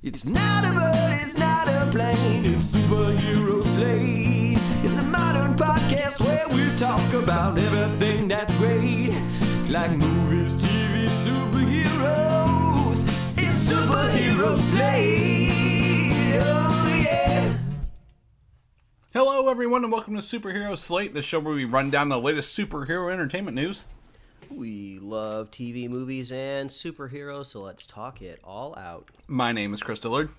It's not a bird, it's not a plane, it's Superhero Slate. It's a modern podcast where we talk about everything that's great, like movies, TV, superheroes. It's Superhero Slate. Oh yeah. Hello everyone and welcome to Superhero Slate, the show where we run down the latest superhero entertainment news. We love TV, movies, and superheroes, so let's talk it all out. My name is Chris Dillard.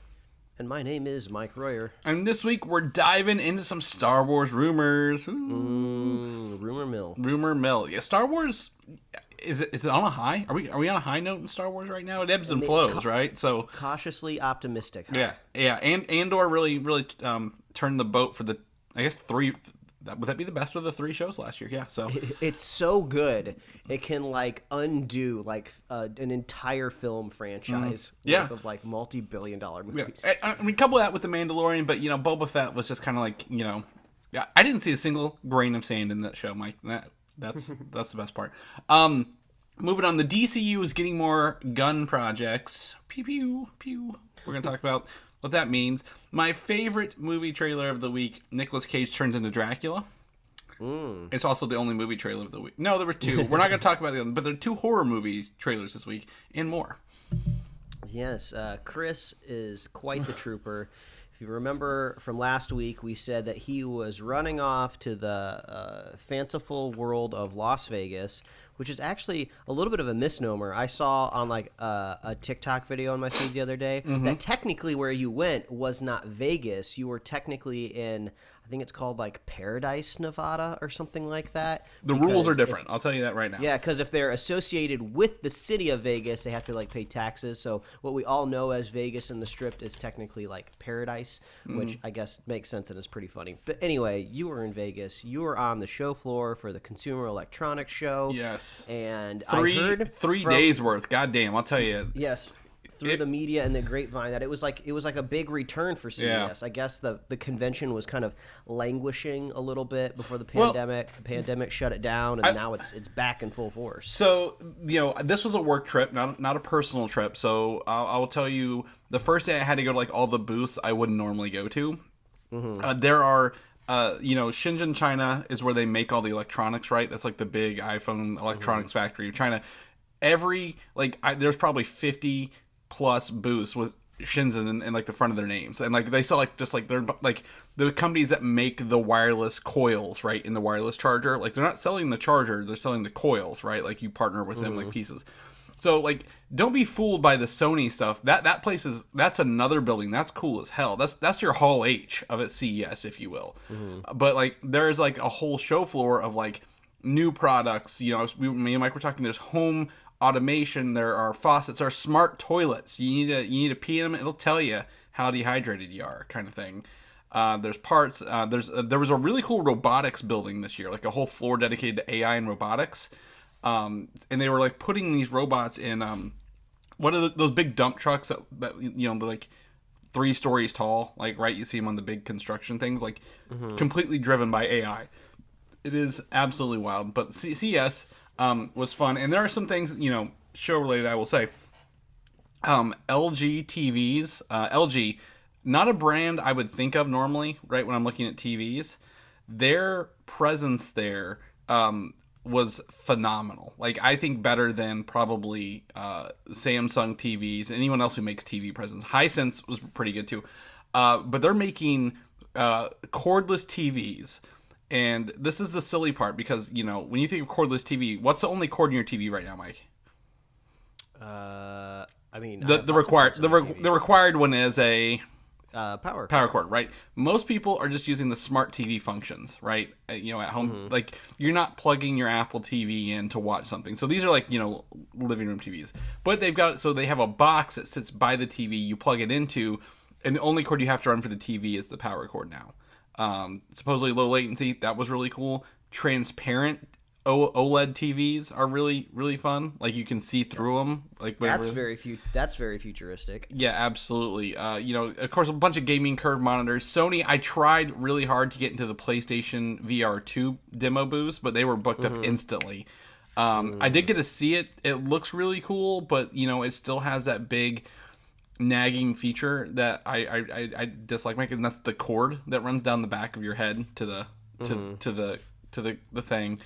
And my name is Mike Royer. And this week we're diving into some Star Wars rumors. Rumor mill. Rumor mill. Yeah, Star Wars, is it on a high? Are we on a high note in Star Wars right now? It ebbs and flows, right? So cautiously optimistic. Huh? Yeah. And Andor really turned the boat for the, I guess, would that be the best of the 3 shows last year? Yeah, so it's so good it can undo an entire film franchise of multi-billion-dollar movies. Yeah. I mean, couple that with the Mandalorian, but Boba Fett was just kind of I didn't see a single grain of sand in that show, Mike. That's the best part. Moving on, the DCU is getting more gun projects. Pew pew pew. We're gonna talk about what that means. My favorite movie trailer of the week, Nic Cage turns into Dracula. It's also the only movie trailer of the week. No, there were 2. We're not going to talk about the other, but there are 2 horror movie trailers this week and more. Yes, Chris is quite the trooper. If you remember from last week, we said that he was running off to the fanciful world of Las Vegas, which is actually a little bit of a misnomer. I saw on a TikTok video on my feed the other day that technically where you went was not Vegas. You were technically in, I think it's called Paradise, Nevada or something like that. The rules are different. I'll tell you that right now. Yeah, because if they're associated with the city of Vegas, they have to pay taxes. So what we all know as Vegas in the Strip is technically Paradise, which I guess makes sense and is pretty funny. But anyway, you were in Vegas. You were on the show floor for the Consumer Electronics Show. Yes. And I heard 3 days worth. Goddamn, I'll tell you. Yes. Through the media and the grapevine that it was like a big return for CES. Yeah. I guess the convention was kind of languishing a little bit before the pandemic. The pandemic shut it down, and now it's back in full force. So this was a work trip, not a personal trip. So I will tell you, the first day I had to go to all the booths I wouldn't normally go to. There are. Shenzhen, China is where they make all the electronics, right? That's the big iPhone electronics factory of China. There's probably 50 plus booths with Shenzhen in the front of their names, and they sell they're the companies that make the wireless coils, right, in the wireless charger. They're not selling the charger, they're selling the coils, right? You partner with them pieces. So don't be fooled by the Sony stuff. That place that's another building. That's cool as hell. That's your Hall H of at CES, if you will. But there's a whole show floor of new products. Me and Mike were talking. There's home automation. There are faucets. There are smart toilets. You need to pee in them. It'll tell you how dehydrated you are, kind of thing. There's parts. There was a really cool robotics building this year, a whole floor dedicated to AI and robotics. And they were putting these robots in what are those big dump trucks that they're 3 stories tall, right? You see them on the big construction things, completely driven by AI. It is absolutely wild. But CES was fun, and there are some things show related. I will say, LG TVs, LG, not a brand I would think of normally, right? When I'm looking at TVs, their presence there was phenomenal. I think better than probably Samsung TVs, anyone else who makes TV presents. Hisense was pretty good too. But they're making cordless TVs. And this is the silly part because, when you think of cordless TV, what's the only cord in your TV right now, Mike? The required one is a power cord, right? Most people are just using the smart TV functions, right? At home, you're not plugging your Apple TV in to watch something. So these are living room TVs, but they have a box that sits by the TV. You plug it into, and the only cord you have to run for the TV is the power cord now. Supposedly low latency. That was really cool. Transparent OLED TVs are really, really fun. You can see through them. That's very futuristic. Yeah, absolutely. Of course, a bunch of gaming curve monitors. Sony, I tried really hard to get into the PlayStation VR 2 demo booths, but they were booked up instantly. I did get to see it. It looks really cool, but it still has that big nagging feature that I dislike, Mike, and that's the cord that runs down the back of your head to the the thing.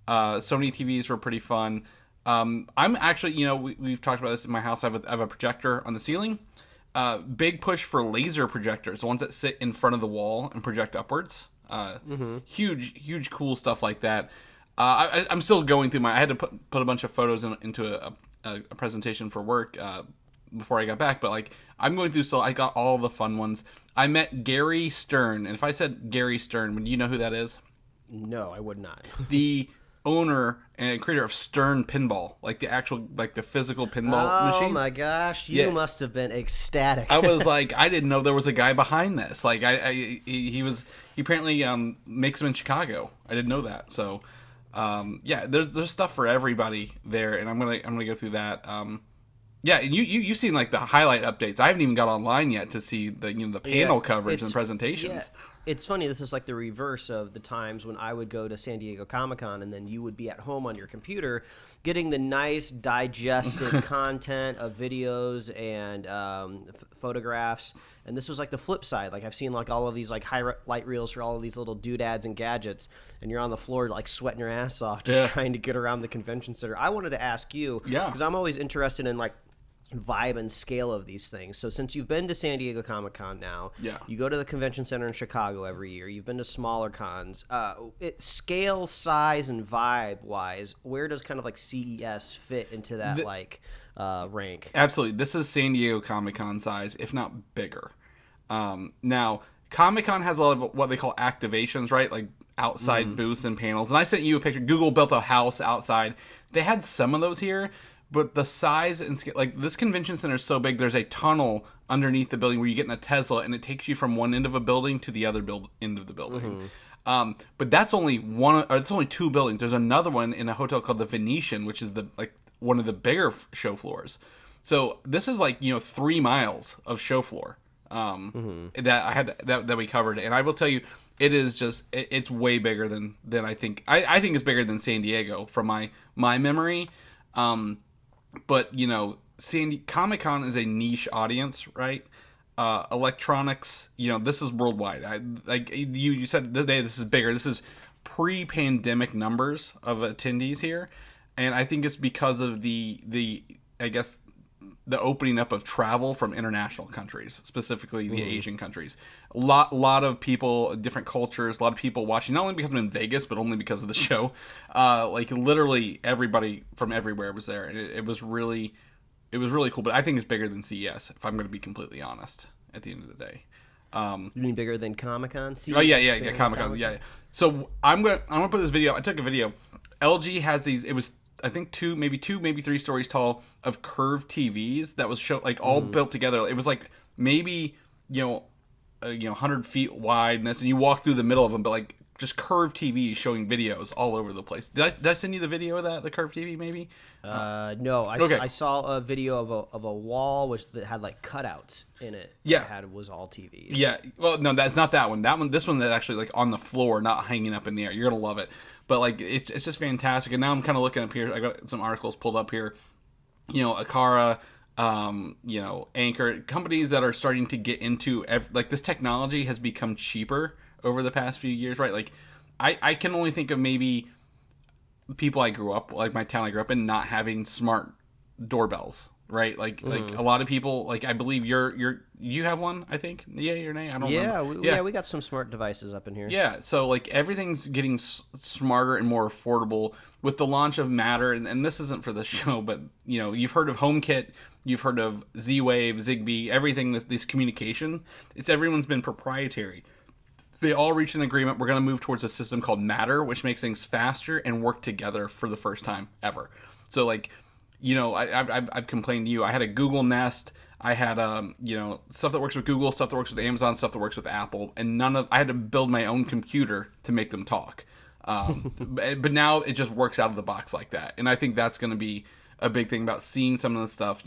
Sony TVs were pretty fun. I'm actually, we've talked about this in my house. I have a projector on the ceiling. Big push for laser projectors, the ones that sit in front of the wall and project upwards. Huge cool stuff like that. I'm still going through I had to put a bunch of photos into a presentation for work before I got back, but like I'm going through, so I got all the fun ones. I met Gary Stern, and if I said Gary Stern, would you know who that is? No, I would not. The owner and creator of Stern Pinball, like the actual, like the physical pinball machines. Oh my gosh, you must have been ecstatic. I was like, I didn't know there was a guy behind this. Like, he apparently makes them in Chicago. I didn't know that. So, there's stuff for everybody there, and I'm gonna go through that. Yeah, and you've seen like the highlight updates. I haven't even got online yet to see the the panel coverage and presentations. Yeah. It's funny, this is like the reverse of the times when I would go to San Diego Comic-Con and then you would be at home on your computer getting the nice digested content of videos and photographs. And this was like the flip side. Like I've seen like all of these like highlight reels for all of these little doodads and gadgets, and you're on the floor like sweating your ass off just trying to get around the convention center. I wanted to ask you, because I'm always interested in like vibe and scale of these things. So since you've been to San Diego Comic-Con now, you go to the convention center in Chicago every year, you've been to smaller cons, scale, size, and vibe wise, where does kind of like CES fit into that rank? Absolutely. This is San Diego Comic-Con size, if not bigger. Now, Comic-Con has a lot of what they call activations, right? Like outside booths and panels. And I sent you a picture. Google built a house outside. They had some of those here. But the size and scale, like this convention center is so big, there's a tunnel underneath the building where you get in a Tesla and it takes you from one end of a building to the other end of the building. But that's only it's only two buildings. There's another one in a hotel called the Venetian, which is one of the bigger show floors. So this is like 3 miles of show floor that we covered, and I will tell you, it is just it's way bigger than I think. I think it's bigger than San Diego from my memory. But Comic-Con is a niche audience, right? Electronics, this is worldwide. Like you said the day, this is bigger. This is pre-pandemic numbers of attendees here, and I think it's because of the opening up of travel from international countries, specifically the Asian countries. A lot of people, different cultures, a lot of people watching, not only because I'm in Vegas, but only because of the show. Like literally everybody from everywhere was there. And it was really cool. But I think it's bigger than CES, if I'm going to be completely honest, at the end of the day. You mean bigger than Comic-Con? Oh yeah, Comic-Con. Yeah. So I'm gonna put this video. I took a video. LG has these. It was, I think, two, maybe 3 stories tall of curved TVs that was all built together. It was like maybe 100 feet wide, and you walk through the middle of them, but like just curved TVs showing videos all over the place. Did I send you the video of the curved TV? Maybe. No, I saw a video of a wall that had like cutouts in it. Yeah, was all TVs. Yeah, well, no, that's not that one. This one that's actually like on the floor, not hanging up in the air. You're gonna love it. But like it's just fantastic. And now I'm kind of looking up here. I got some articles pulled up here. Akara, Anchor, companies that are starting to get into this technology has become cheaper over the past few years, right? Like I can only think of maybe people I grew up, like my town I grew up in, not having smart doorbells, right? Like a lot of people, like I believe you have one, I think. Yeah, your name. I don't remember. We got some smart devices up in here. Yeah, so like everything's getting smarter and more affordable with the launch of Matter, and this isn't for the show, but you've heard of HomeKit, you've heard of Z-Wave, Zigbee, everything. This communication, everyone's been proprietary. They all reached an agreement. We're going to move towards a system called Matter, which makes things faster and work together for the first time ever. So like, I've complained to you. I had a Google Nest. I had stuff that works with Google, stuff that works with Amazon, stuff that works with Apple, and I had to build my own computer to make them talk. But now it just works out of the box like that, and I think that's going to be a big thing about seeing some of the stuff.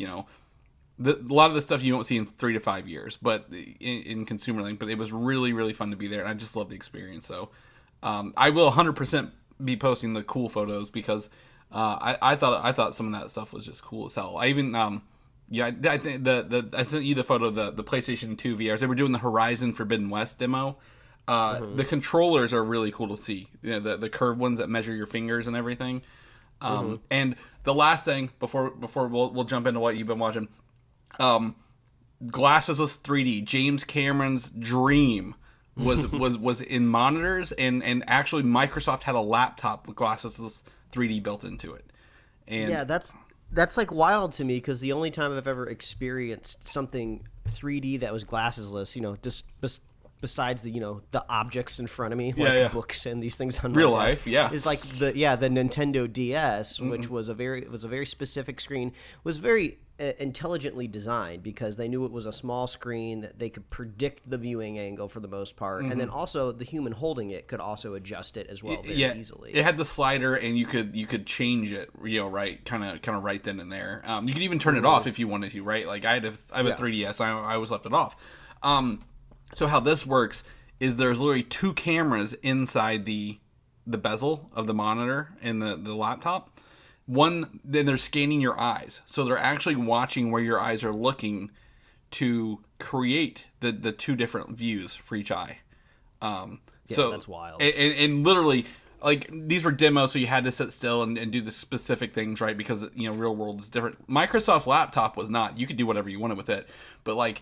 A lot of the stuff you won't see in 3 to 5 years, but in consumer link. But it was really, really fun to be there, and I just love the experience. So I will 100% be posting the cool photos because I thought some of that stuff was just cool as hell. I even Yeah, I think I sent you the photo of the PlayStation 2 VRs. They were doing the Horizon Forbidden West demo. The controllers are really cool to see. You know, the curved ones that measure your fingers and everything. And the last thing before we'll jump into what you've been watching, glassesless 3D. James Cameron's dream was in monitors, and actually Microsoft had a laptop with glassesless 3D built into it. And yeah, that's like wild to me, because the only time I've ever experienced something 3D that was glassesless, you know, just besides the, you know, the objects in front of me, like books and these things on real my life, desk, is like the Nintendo DS, which was a very specific screen, was very intelligently designed, because they knew it was a small screen that they could predict the viewing angle for the most part, and then also the human holding it could also adjust it as well very easily. It had the slider, and you could change it, you know, right, kind of right then and there. You could even turn it off if you wanted to, right? Like I have a 3DS, I always left it off. So how this works is there's literally two cameras inside the bezel of the monitor and the laptop. One, then they're scanning your eyes. So they're actually watching where your eyes are looking to create the two different views for each eye. So that's wild. And literally, like, these were demos, so you had to sit still and do the specific things, right? Because, you know, real world is different. Microsoft's laptop was not. You could do whatever you wanted with it. But, like,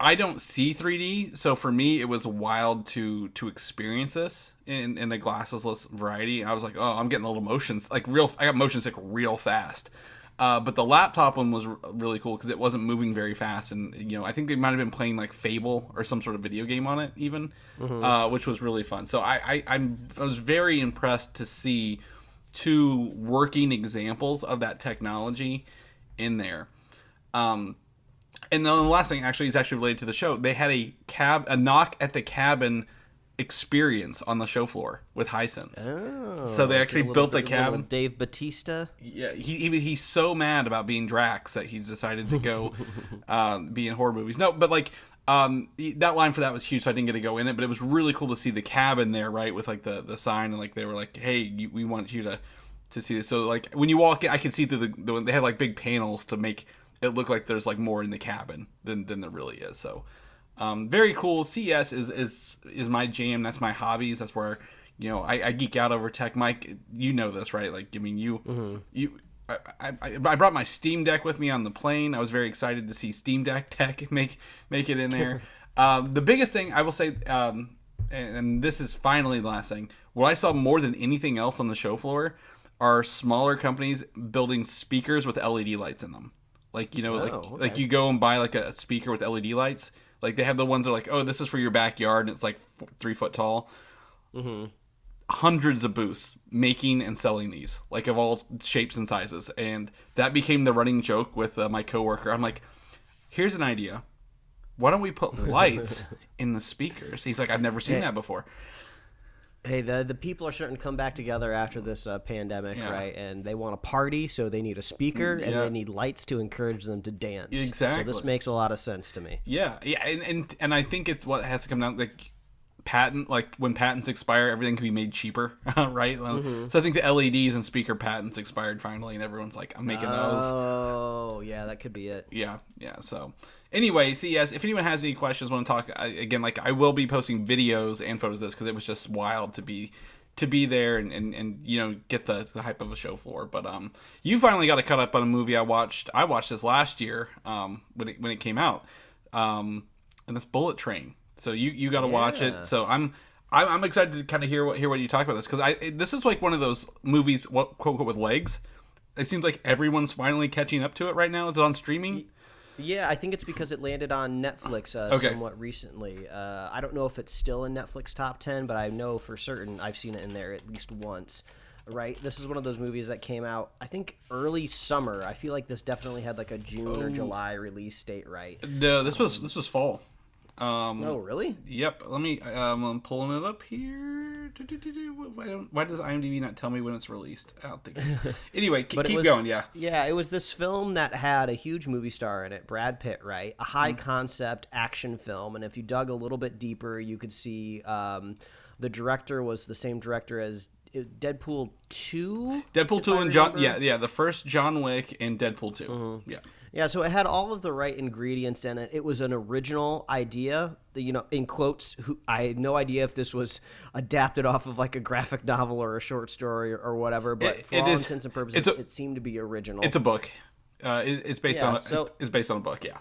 I don't see 3D, so for me, it was wild to experience this in the glassesless variety. I was like, oh, I'm getting a little motions, like I got motion sick real fast. But the laptop one was really cool because it wasn't moving very fast, and you know, I think they might have been playing like Fable or some sort of video game on it, even, which was really fun. So I was very impressed to see two working examples of that technology in there. And then the last thing actually is related to the show. They had a knock at the cabin experience on the show floor with Hisense. Oh, so they actually built the cabin. Dave Bautista. Yeah, he's so mad about being Drax that he's decided to go be in horror movies. No, but like that line for that was huge, so I didn't get to go in it. But it was really cool to see the cabin there, right, with like the sign, and like they were like, "Hey, we want you to see this." So like when you walk in, I could see through they had like big panels to make it look like there's like more in the cabin than there really is. So very cool. CES is my jam. That's my hobbies. That's where, you know, I geek out over tech. Mike, you know this, right? Like, I mean, I brought my Steam Deck with me on the plane. I was very excited to see Steam Deck tech make it in there. The biggest thing I will say, and this is finally the last thing, what I saw more than anything else on the show floor are smaller companies building speakers with LED lights in them. Like, you know, like you go and buy like a speaker with LED lights. Like they have the ones that are like, oh, this is for your backyard, and it's like 3 foot tall. Hundreds of booths making and selling these, like of all shapes and sizes. And that became the running joke with my coworker. I'm like, here's an idea. Why don't we put lights in the speakers? He's like, I've never seen that before. Hey, the people are starting to come back together after this pandemic, right? And they want a party, so they need a speaker, and they need lights to encourage them to dance. Exactly. So this makes a lot of sense to me. Yeah, and I think it's what has to come down, like when patents expire, everything can be made cheaper, right? So I think the LEDs and speaker patents expired finally, and everyone's like, I'm making those. Oh, yeah, that could be it. Yeah. So anyway, CES, if anyone has any questions, want to talk, again, like I will be posting videos and photos of this because it was just wild to be there and you know, get the hype of a show floor. But you finally got to cut up on a movie I watched this last year when it came out, and that's Bullet Train. So you got to watch it. So I'm excited to kind of hear what you talk about this, because this is like one of those movies, quote unquote, with legs. It seems like everyone's finally catching up to it right now. Is it on streaming? Yeah, I think it's because it landed on Netflix somewhat recently. I don't know if it's still in Netflix top 10, but I know for certain I've seen it in there at least once. Right, this is one of those movies that came out, I think, early summer. I feel like this definitely had like a June or July release date, right? No, this was fall. Oh, really? Yep. I'm pulling it up here. Why does IMDb not tell me when it's released? I don't think. Anyway, keep going. Yeah. Yeah, it was this film that had a huge movie star in it, Brad Pitt, right? A high concept action film, and if you dug a little bit deeper, you could see the director was the same director as Deadpool 2. Deadpool 2 and John. Yeah, the first John Wick and Deadpool 2. Yeah. Yeah, so it had all of the right ingredients in it. It was an original idea, in quotes. I had no idea if this was adapted off of like a graphic novel or a short story or whatever, but for all intents and purposes, it seemed to be original. It's a book. It's based on it's based on a book, yeah.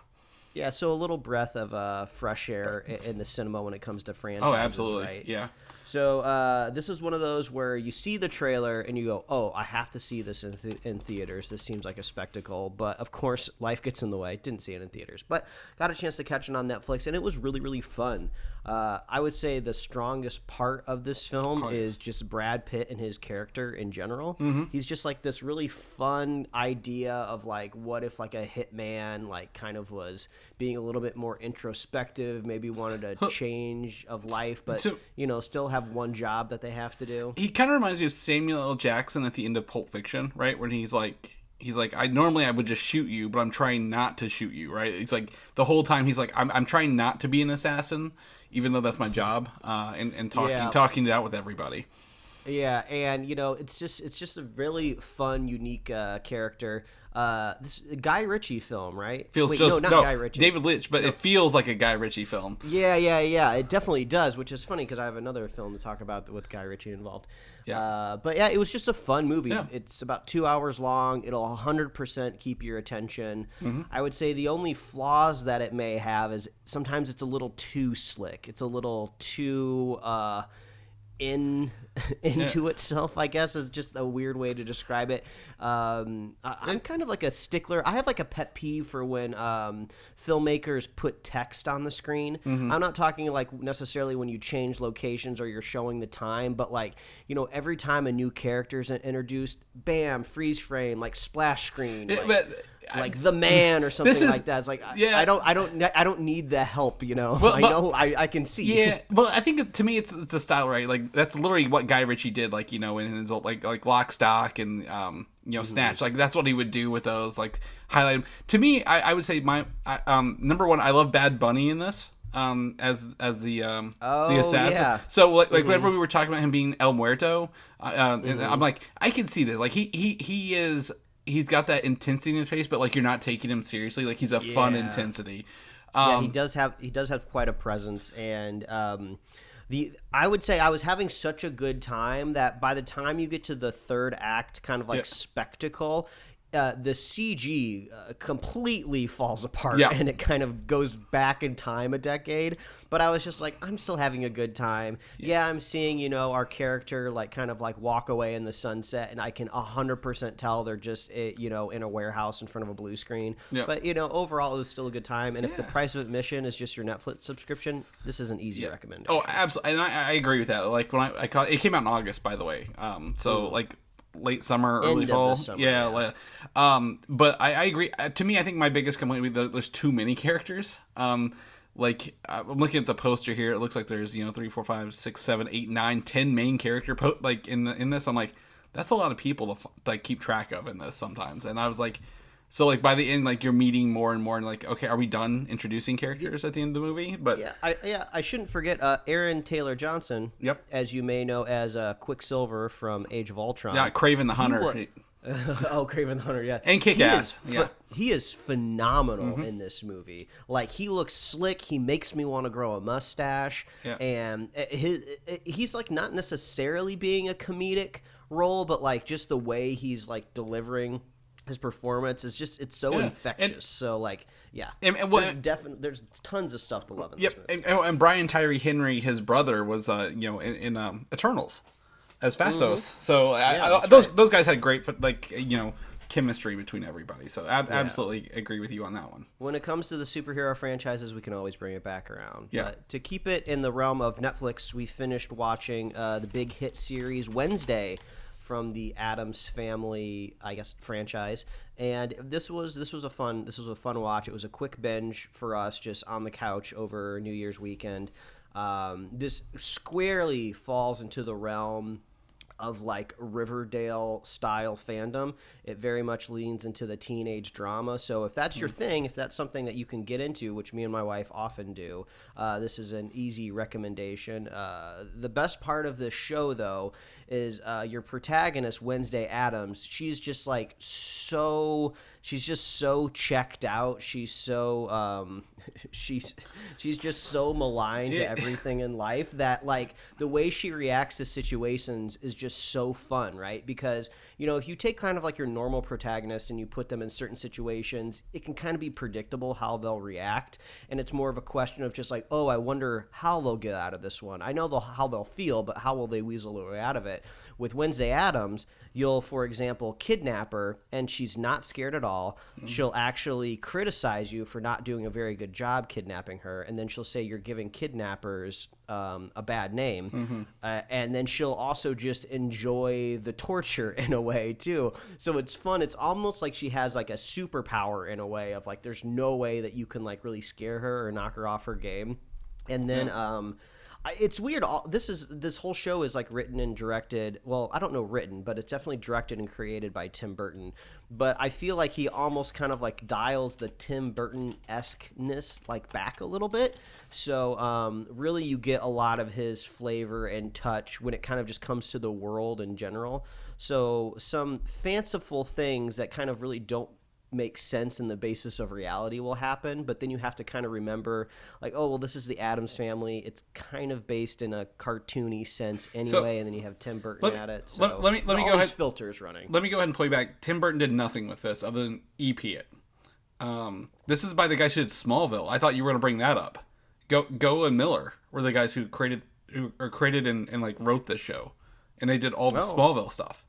Yeah, so a little breath of fresh air in the cinema when it comes to franchises. Oh, absolutely, right? yeah. So this is one of those where you see the trailer and you go, oh, I have to see this in theaters. This seems like a spectacle. But, of course, life gets in the way. Didn't see it in theaters. But got a chance to catch it on Netflix, and it was really, really fun. I would say the strongest part of this film is just Brad Pitt and his character in general. Mm-hmm. He's just like this really fun idea of like what if like a hitman like kind of was being a little bit more introspective, maybe wanted a change of life, but still have one job that they have to do. He kind of reminds me of Samuel L. Jackson at the end of Pulp Fiction, right? When he's like, I would just shoot you, but I'm trying not to shoot you, right? It's like the whole time he's like, I'm trying not to be an assassin, even though that's my job, and talking it out with everybody. Yeah, and it's just a really fun, unique character. This Guy Ritchie film, right? Guy Ritchie. David Lynch, but it feels like a Guy Ritchie film. Yeah, it definitely does, which is funny because I have another film to talk about with Guy Ritchie involved. Yeah. But yeah, it was just a fun movie. Yeah. It's about 2 hours long. It'll 100% keep your attention. Mm-hmm. I would say the only flaws that it may have is sometimes it's a little too slick. It's a little too into itself, I guess, is just a weird way to describe it. I'm kind of like a stickler. I have like a pet peeve for when filmmakers put text on the screen. Mm-hmm. I'm not talking like necessarily when you change locations or you're showing the time, but like, every time a new character is introduced, bam, freeze frame, like splash screen. Like the man or something like that. It's like I don't need the help. Well, I can see. Yeah, well, I think to me it's the style, right? Like that's literally what Guy Ritchie did. Like in his old like Lock, Stock, and Snatch. Like that's what he would do with those. Like highlight. To me, I would say my number one. I love Bad Bunny in this. As the assassin. Yeah. So like whenever we were talking about him being El Muerto, and I'm like, I can see this. Like he is. He's got that intensity in his face, but like you're not taking him seriously. Like he's a fun intensity. He does have quite a presence, and I would say I was having such a good time that by the time you get to the third act, kind of like spectacle, the CG completely falls apart, and it kind of goes back in time a decade. But I was just like, I'm still having a good time. Yeah, I'm seeing, our character like kind of like walk away in the sunset, and I can 100% tell they're just, in a warehouse in front of a blue screen. Yep. But, overall, it was still a good time. And if the price of admission is just your Netflix subscription, this is an easy recommendation. Oh, absolutely. And I agree with that. Like when I caught it came out in August, by the way. Like late summer, early fall. Summer, but I agree. To me, I think my biggest complaint is there's too many characters. Like I'm looking at the poster here, it looks like there's 3, 4, 5, 6, 7, 8, 9, 10 main character like in this. I'm like, that's a lot of people to like keep track of in this sometimes. And I was like, so like by the end, like you're meeting more and more, and like, okay, are we done introducing characters at the end of the movie? But I shouldn't forget Aaron Taylor Johnson. Yep, as you may know as Quicksilver from Age of Ultron. Yeah, Kraven the Hunter. Kraven the Hunter, yeah. And Kick-Ass. He is phenomenal in this movie. Like, he looks slick. He makes me want to grow a mustache. Yeah. And he's, like, not necessarily being a comedic role, but, like, just the way he's, like, delivering his performance is just, it's so infectious. So, like, yeah. There's tons of stuff to love in this movie. And Brian Tyree Henry, his brother, was, in Eternals as Phastos. So those guys had great, chemistry between everybody. So absolutely agree with you on that one. When it comes to the superhero franchises, we can always bring it back around. Yeah. But to keep it in the realm of Netflix, we finished watching the big hit series Wednesday from the Addams Family, I guess, franchise. And this was a fun watch. It was a quick binge for us, just on the couch over New Year's weekend. This squarely falls into the realm of like Riverdale style fandom. It very much leans into the teenage drama. So if that's your thing, if that's something that you can get into, which me and my wife often do, this is an easy recommendation. The best part of this show, though, is your protagonist, Wednesday Addams. She's just like she's just so checked out. She's so she's just so maligned to everything in life that like the way she reacts to situations is just so fun, right? Because if you take kind of like your normal protagonist and you put them in certain situations, it can kind of be predictable how they'll react, and it's more of a question of just like, oh, I wonder how they'll get out of this one. I know how they'll feel, but how will they weasel their way out of it? With Wednesday Addams, you'll, for example, kidnap her, and she's not scared at all. She'll actually criticize you for not doing a very good job kidnapping her, and then she'll say you're giving kidnappers a bad name. And then she'll also just enjoy the torture in a way, too. So it's fun. It's almost like she has like a superpower in a way of like there's no way that you can like really scare her or knock her off her game. And then it's weird. This whole show is like written and directed. Well, I don't know written, but it's definitely directed and created by Tim Burton. But I feel like he almost kind of like dials the Tim Burton-esque-ness like back a little bit. So really you get a lot of his flavor and touch when it kind of just comes to the world in general. So some fanciful things that kind of really don't make sense in the basis of reality will happen, but then you have to kind of remember like, oh, well, this is the Addams Family. It's kind of based in a cartoony sense anyway, and then you have Tim Burton at it. So let me go ahead. Filters running. Let me go ahead and play back. Tim Burton did nothing with this other than EP it. This is by the guys who did Smallville. I thought you were going to bring that up. Go and Miller were the guys who created and like wrote this show, and they did all the Smallville stuff.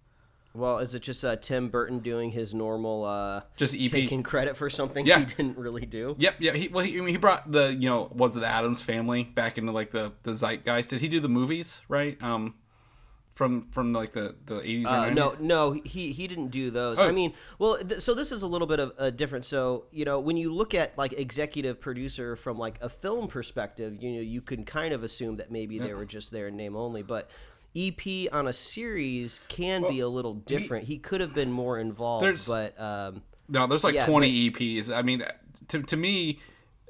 Well, is it just Tim Burton doing his normal, just EP taking credit for something he didn't really do? Yep. He brought the was it the Addams Family back into like the zeitgeist. Did he do the movies right? From like the 80s or 90s? No, he didn't do those. Oh. I mean, well, so this is a little bit of a different. So when you look at like executive producer from like a film perspective, you can kind of assume that maybe they were just there in name only, but EP on a series can be a little different. He could have been more involved, there's like 20 EPs. I mean, to me,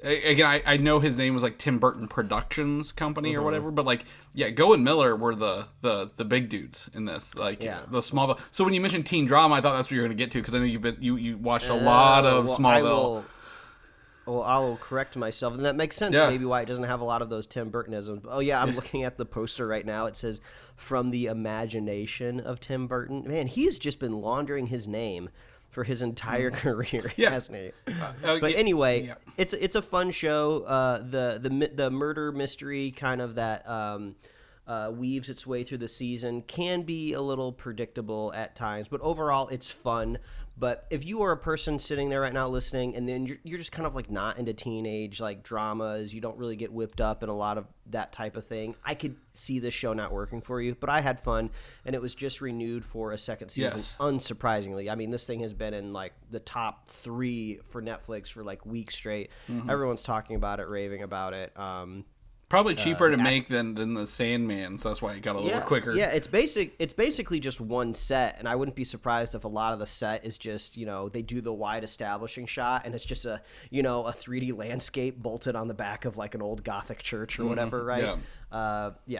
again, I know his name was like Tim Burton Productions Company or whatever, but like, Go and Miller were the big dudes in this, like the Smallville. So when you mentioned teen drama, I thought that's what you were going to get to because I know you watched a lot of Smallville. I'll correct myself, and that makes sense. Maybe why it doesn't have a lot of those Tim Burtonisms. Oh yeah, I'm looking at the poster right now. It says "From the Imagination of Tim Burton." Man, he's just been laundering his name for his entire career, hasn't he? But anyway, it's a fun show. The murder mystery kind of that weaves its way through the season can be a little predictable at times, but overall it's fun. But if you are a person sitting there right now listening, and then you're just kind of like not into teenage like dramas, you don't really get whipped up in a lot of that type of thing, I could see this show not working for you. But I had fun, and it was just renewed for a second season, unsurprisingly. I mean, this thing has been in like the top 3 for Netflix for like weeks straight. Everyone's talking about it, raving about it. Probably cheaper to make than the Sandman, so that's why it got a little quicker. Yeah, it's basically just one set, and I wouldn't be surprised if a lot of the set is just, they do the wide establishing shot, and it's just a 3D landscape bolted on the back of like an old Gothic church or whatever, right?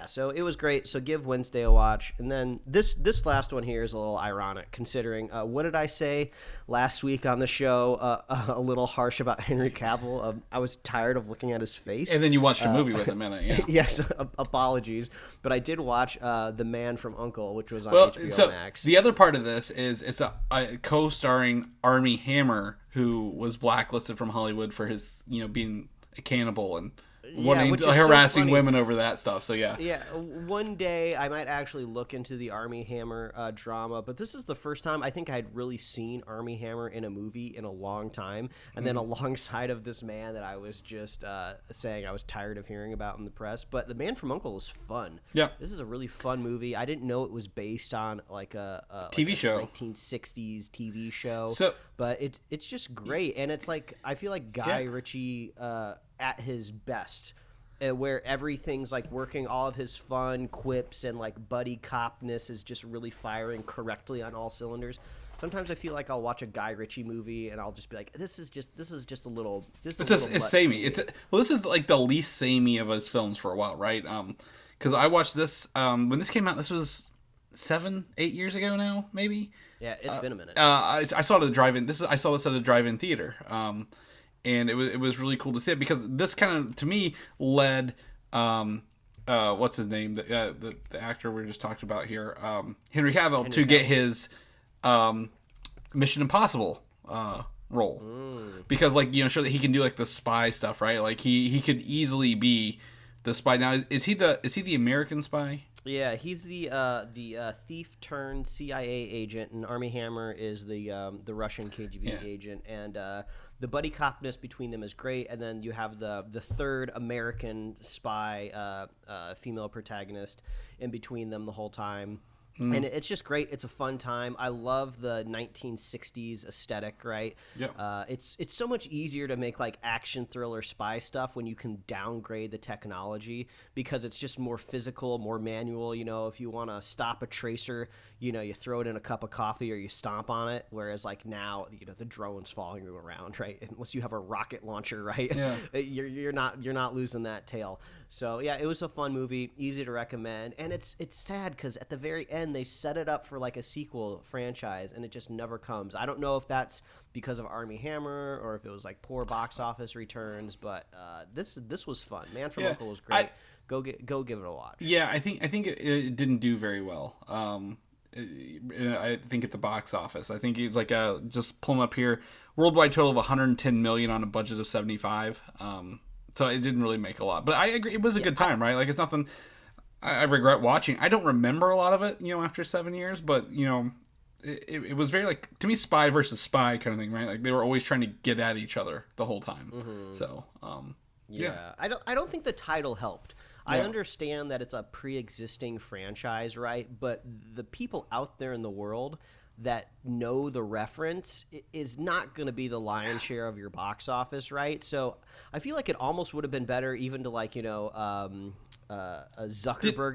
So it was great. So give Wednesday a watch. And then this last one here is a little ironic considering what did I say last week on the show? A little harsh about Henry Cavill. I was tired of looking at his face. And then you watched a movie with him in it. Yeah. Yes, apologies, but I did watch The Man from U.N.C.L.E, which was on HBO Max. The other part of this is it's a co-starring Armie Hammer, who was blacklisted from Hollywood for his being a cannibal and harassing women over that stuff. So one day I might actually look into the Armie Hammer drama, but this is the first time I think I'd really seen Armie Hammer in a movie in a long time, and then alongside of this man that I was just saying I was tired of hearing about in the press. But The Man from U.N.C.L.E is fun. This is a really fun movie. I didn't know it was based on like a TV show, 1960s TV show. But it's just great, and it's like I feel like Guy Ritchie at his best, where everything's like working, all of his fun quips and like buddy copness is just really firing correctly on all cylinders. Sometimes I feel like I'll watch a Guy Ritchie movie and I'll just be like, this is just a little. It's samey. This is like the least samey of his films for a while, right? Because I watched this when this came out. This was 8 years ago now, maybe. Yeah, it's been a minute. I saw it at the drive-in. I saw this at a drive-in theater, and it was really cool to see it because this kind of to me led what's his name, the actor we just talked about here, Henry Cavill, to get his Mission Impossible role, because show that he can do like the spy stuff, right? Like he could easily be the spy. Now is he the American spy? Yeah, he's the thief turned CIA agent, and Armie Hammer is the Russian KGB agent, and the buddy copness between them is great. And then you have the third American spy female protagonist in between them the whole time. And it's just great. It's a fun time. I love the 1960s aesthetic, right? Yeah. It's so much easier to make like action thriller spy stuff when you can downgrade the technology because it's just more physical, more manual. If you want to stop a tracer, you throw it in a cup of coffee or you stomp on it. Whereas like now, the drone's following you around, right? Unless you have a rocket launcher, right? Yeah. you're not losing that tail. So yeah, it was a fun movie, easy to recommend, and it's sad because at the very end they set it up for like a sequel franchise, and it just never comes. I don't know if that's because of Armie Hammer or if it was like poor box office returns, but this was fun. Man from U.N.C.L.E. was great. Go give it a watch. Yeah, I think it didn't do very well. I think at the box office, I think it was like just pulling up here, worldwide total of 110 million on a budget of 75. So it didn't really make a lot, but I agree it was a good time, right? Like it's nothing I regret watching. I don't remember a lot of it, after 7 years, but it was very like to me spy versus spy kind of thing, right? Like they were always trying to get at each other the whole time. Mm-hmm. So yeah, I don't think the title helped. Yeah. I understand that it's a pre-existing franchise, right? But the people out there in the world that know the reference is not going to be the lion's share of your box office, right? So I feel like it almost would have been better even to like Zuckerberg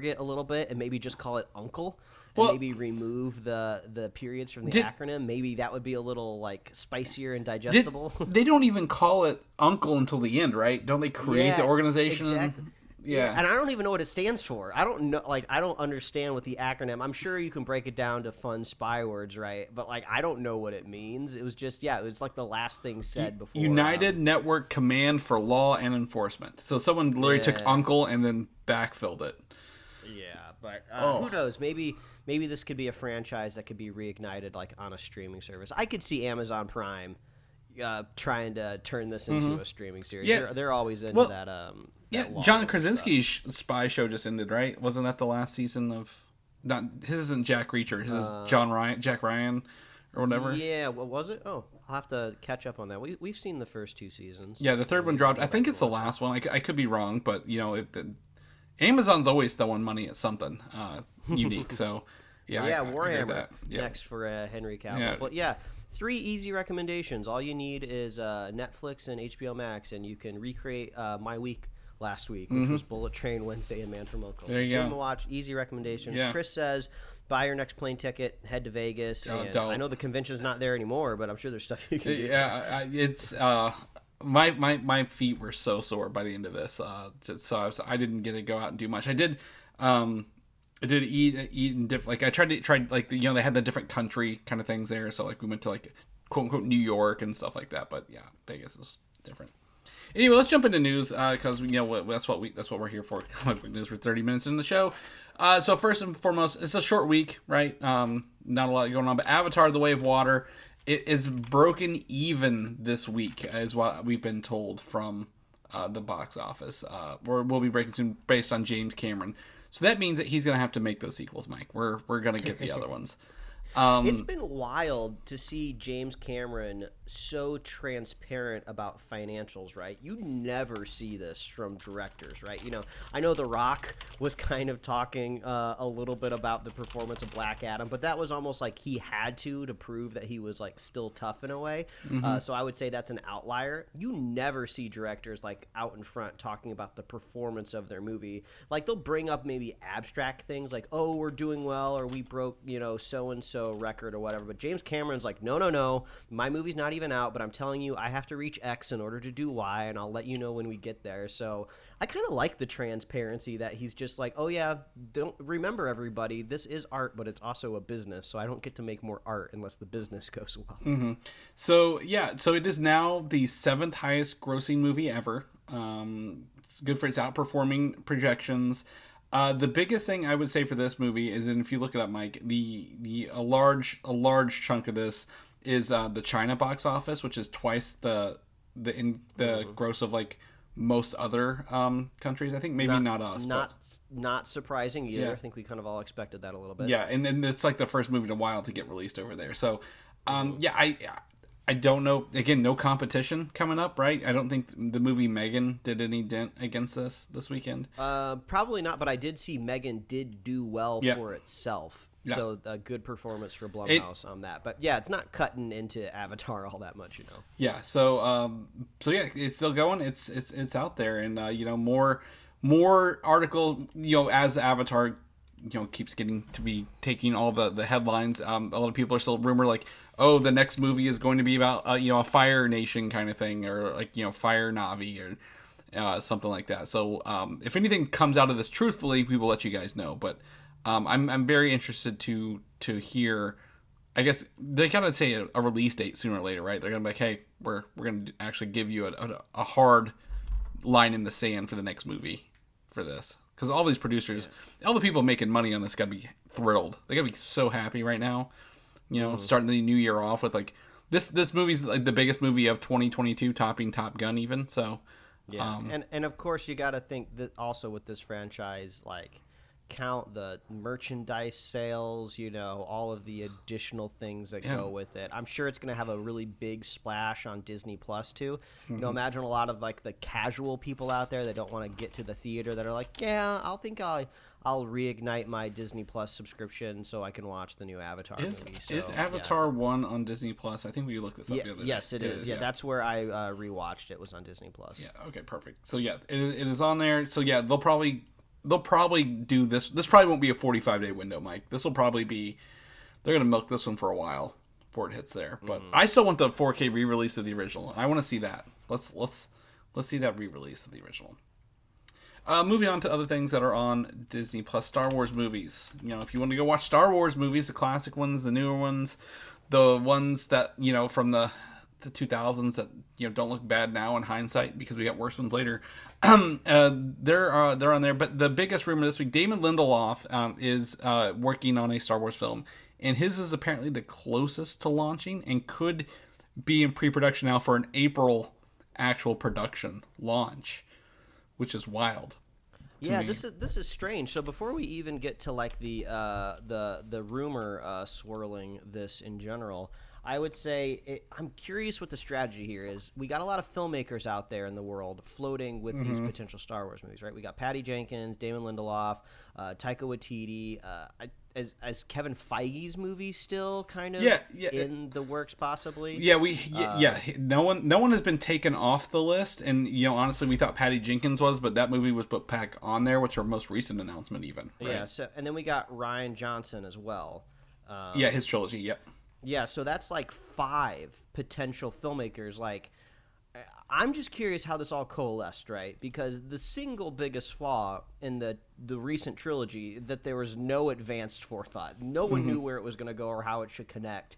it a little bit and maybe just call it Uncle. And maybe remove the periods from the acronym. Maybe that would be a little like spicier and digestible. They don't even call it Uncle until the end, right? Don't they create the organization? Exactly. Yeah, and I don't even know what it stands for. I don't know, I don't understand what the acronym. I'm sure you can break it down to fun spy words, right? But I don't know what it means. It was just it was like the last thing said before. United Network Command for Law and Enforcement. So someone literally took Uncle and then backfilled it. Yeah, but who knows? Maybe this could be a franchise that could be reignited on a streaming service. I could see Amazon Prime trying to turn this into a streaming series. Yeah. They're always into that. John Krasinski's spy show just ended, right? Wasn't that the last season of? His isn't Jack Reacher. His is Jack Ryan, or whatever. Yeah, what was it? Oh, I'll have to catch up on that. We've seen the first 2 seasons. Yeah, the third one dropped. I think it's the last one. I could be wrong, but Amazon's always throwing money at something unique. So Warhammer next for Henry Cavill. Yeah. But yeah. 3 easy recommendations. All you need is Netflix and HBO Max, and you can recreate my week last week, which was Bullet Train Wednesday and Man from U.N.C.L.E. There you go. Give them a watch. Easy recommendations. Yeah. Chris says, buy your next plane ticket, head to Vegas. And I know the convention's not there anymore, but I'm sure there's stuff you can do. Yeah, it's my feet were so sore by the end of this, so I didn't get to go out and do much. I did eat in different, I tried they had the different country kind of things there, so we went to quote unquote New York and stuff like that, but yeah, Vegas is different. Anyway, let's jump into news because that's what we're here for. Comic book news for 30 minutes in the show. So first and foremost, it's a short week, right? Not a lot going on, but Avatar: The Way of Water, it is broken even this week, is what we've been told from the box office. We'll be breaking soon based on James Cameron. So that means that he's going to have to make those sequels, Mike. We're going to get the other ones. It's been wild to see James Cameron so transparent about financials, right? You never see this from directors, right? I know The Rock was kind of talking a little bit about the performance of Black Adam, but that was almost like he had to prove that he was still tough in a way. So I would say that's an outlier. You never see directors out in front talking about the performance of their movie. They'll bring up maybe abstract things like, oh, we're doing well, or we broke, so-and-so record or whatever, but James Cameron's no, my movie's not even out, but I'm telling you I have to reach X in order to do Y, and I'll let you know when we get there. So I kind of like the transparency that he's just like, oh yeah, don't remember everybody. This is art, but it's also a business, so I don't get to make more art unless the business goes well. Mm-hmm. So it is now the 7th highest grossing movie ever. It's good for its outperforming projections. The biggest thing I would say for this movie is, and if you look it up, Mike, a large chunk of this is the China box office, which is twice the gross of like most other countries. I think maybe not us, not surprising either. Yeah. I think we kind of all expected that a little bit. Yeah, and it's like the first movie in a while to get released over there. So, I don't know. Again, no competition coming up, right? I don't think the movie Megan did any dent against this weekend. Probably not, but I did see Megan did do well for itself. Yeah. So a good performance for Blumhouse on that. But yeah, it's not cutting into Avatar all that much, Yeah. So yeah, it's still going. It's out there, and more article, as Avatar, keeps getting to be taking all the headlines. A lot of people are still rumor like, oh, the next movie is going to be about a Fire Nation kind of thing, or like Fire Navi or something like that. So if anything comes out of this truthfully, we will let you guys know. But I'm very interested to hear. I guess they kind of say a release date sooner or later, right? They're gonna be like, hey, we're gonna actually give you a hard line in the sand for the next movie for this, because all these producers, all the people making money on this, gotta be thrilled. They gotta be so happy right now. Starting the new year off with like this movie's like the biggest movie of 2022, topping Top Gun even. So yeah, and of course you got to think that also with this franchise, like count the merchandise sales, all of the additional things that go with it. I'm sure it's going to have a really big splash on Disney Plus too. Imagine a lot of like the casual people out there that don't want to get to the theater that are like, yeah, I'll reignite my Disney Plus subscription so I can watch the new Avatar movie. So, is Avatar 1 on Disney Plus? I think we looked this up the other day. Yes, it is. Yeah, that's where I rewatched it. Was on Disney Plus. Yeah. Okay. Perfect. So yeah, it is on there. So yeah, they'll probably do this. This probably won't be a 45-day window, Mike. This will probably be. They're gonna milk this one for a while before it hits there. But I still want the 4K re-release of the original. I want to see that. Let's see that re-release of the original. Moving on to other things that are on Disney Plus, Star Wars movies. If you want to go watch Star Wars movies, the classic ones, the newer ones, the ones that from the 2000s that don't look bad now in hindsight because we got worse ones later. They're on there. But the biggest rumor this week, Damon Lindelof is working on a Star Wars film, and his is apparently the closest to launching and could be in pre-production now for an April actual production launch, which is wild. Yeah, this is strange. So before we even get to like the rumor swirling this in general, I would say I'm curious what the strategy here is. We got a lot of filmmakers out there in the world floating with these potential Star Wars movies, right? We got Patty Jenkins, Damon Lindelof, Taika Waititi. As Kevin Feige's movie still kind of in the works, possibly. No one has been taken off the list, and honestly, we thought Patty Jenkins was, but that movie was put back on there with her most recent announcement, even. Right? Yeah. So, and then we got Rian Johnson as well. His trilogy. Yep. Yeah, so that's like 5 potential filmmakers. Like, I'm just curious how this all coalesced, right? Because the single biggest flaw in the recent trilogy, that there was no advanced forethought. No one knew where it was going to go or how it should connect,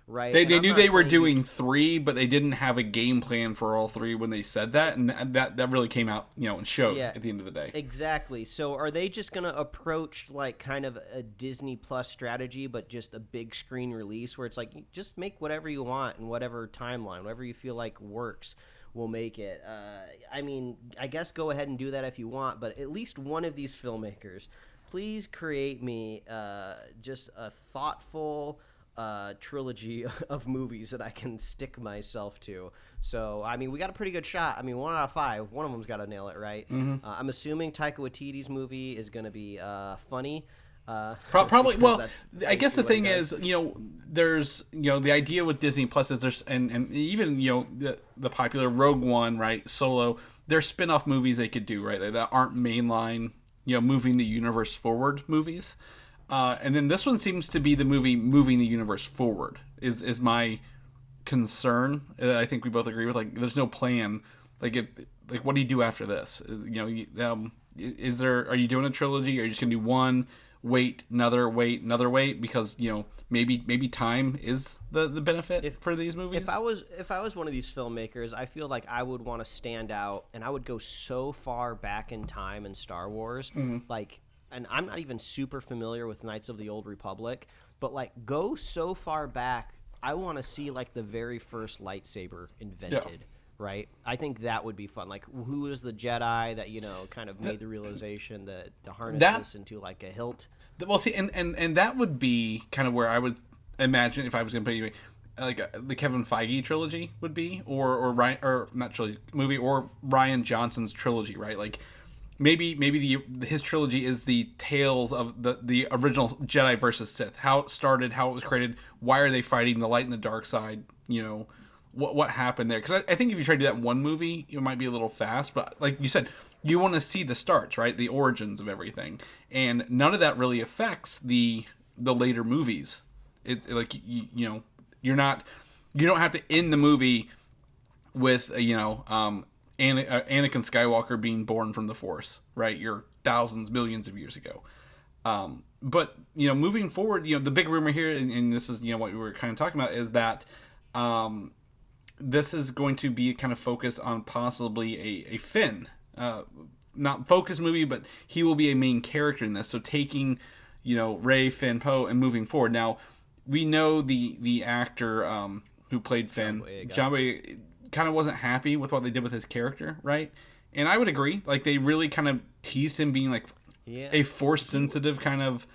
right? They knew they were doing 3, but they didn't have a game plan for all 3 when they said that, and that really came out, and showed at the end of the day. Exactly. So are they just going to approach like kind of a Disney Plus strategy, but just a big screen release where it's like, just make whatever you want in whatever timeline, whatever you feel like works? Will make it. I guess go ahead and do that if you want, but at least one of these filmmakers, please create me just a thoughtful trilogy of movies that I can stick myself to. So, we got a pretty good shot. 1 out of 5, one of them's got to nail it, right? I'm assuming Taika Waititi's movie is going to be funny. Probably. Well, I guess the thing is, there's, the idea with Disney Plus is there's, and even, the popular Rogue One, right, Solo, there's spin-off movies they could do, right, that aren't mainline, moving the universe forward movies. And then this one seems to be the movie moving the universe forward is my concern. I think we both agree with, like, there's no plan. Like, like, what do you do after this? Are you doing a trilogy? Are you just gonna do one? Wait, another wait, because maybe time is the benefit for these movies. If I was one of these filmmakers, I feel like I would want to stand out, and I would go so far back in time in Star Wars, like, and I'm not even super familiar with Knights of the Old Republic, but like go so far back, I want to see like the very first lightsaber invented. Right, I think that would be fun. Like, who is the Jedi that kind of made the realization that to harness this into like a hilt? Well, see, and that would be kind of where I would imagine if I was going to put you like the Kevin Feige trilogy would be, or Ryan, or not trilogy movie, or Rian Johnson's trilogy, right? Like maybe his trilogy is the tales of the original Jedi versus Sith, how it started, how it was created, why are they fighting, the light and the dark side, What happened there? Because I think if you try to do that in one movie, it might be a little fast. But like you said, you want to see the starts, right? The origins of everything, and none of that really affects the later movies. It like you don't have to end the movie with Anakin Skywalker being born from the Force, right? You're thousands, millions of years ago. But moving forward, the big rumor here, and this is what we were kind of talking about, is that this is going to be kind of focused on possibly a Finn, not focus movie, but he will be a main character in this. So taking, Rey, Finn, Poe, and moving forward. Now, we know the actor who played Finn, John Boyega, kind of wasn't happy with what they did with his character, right? And I would agree. Like, they really kind of teased him being like a force sensitive kind of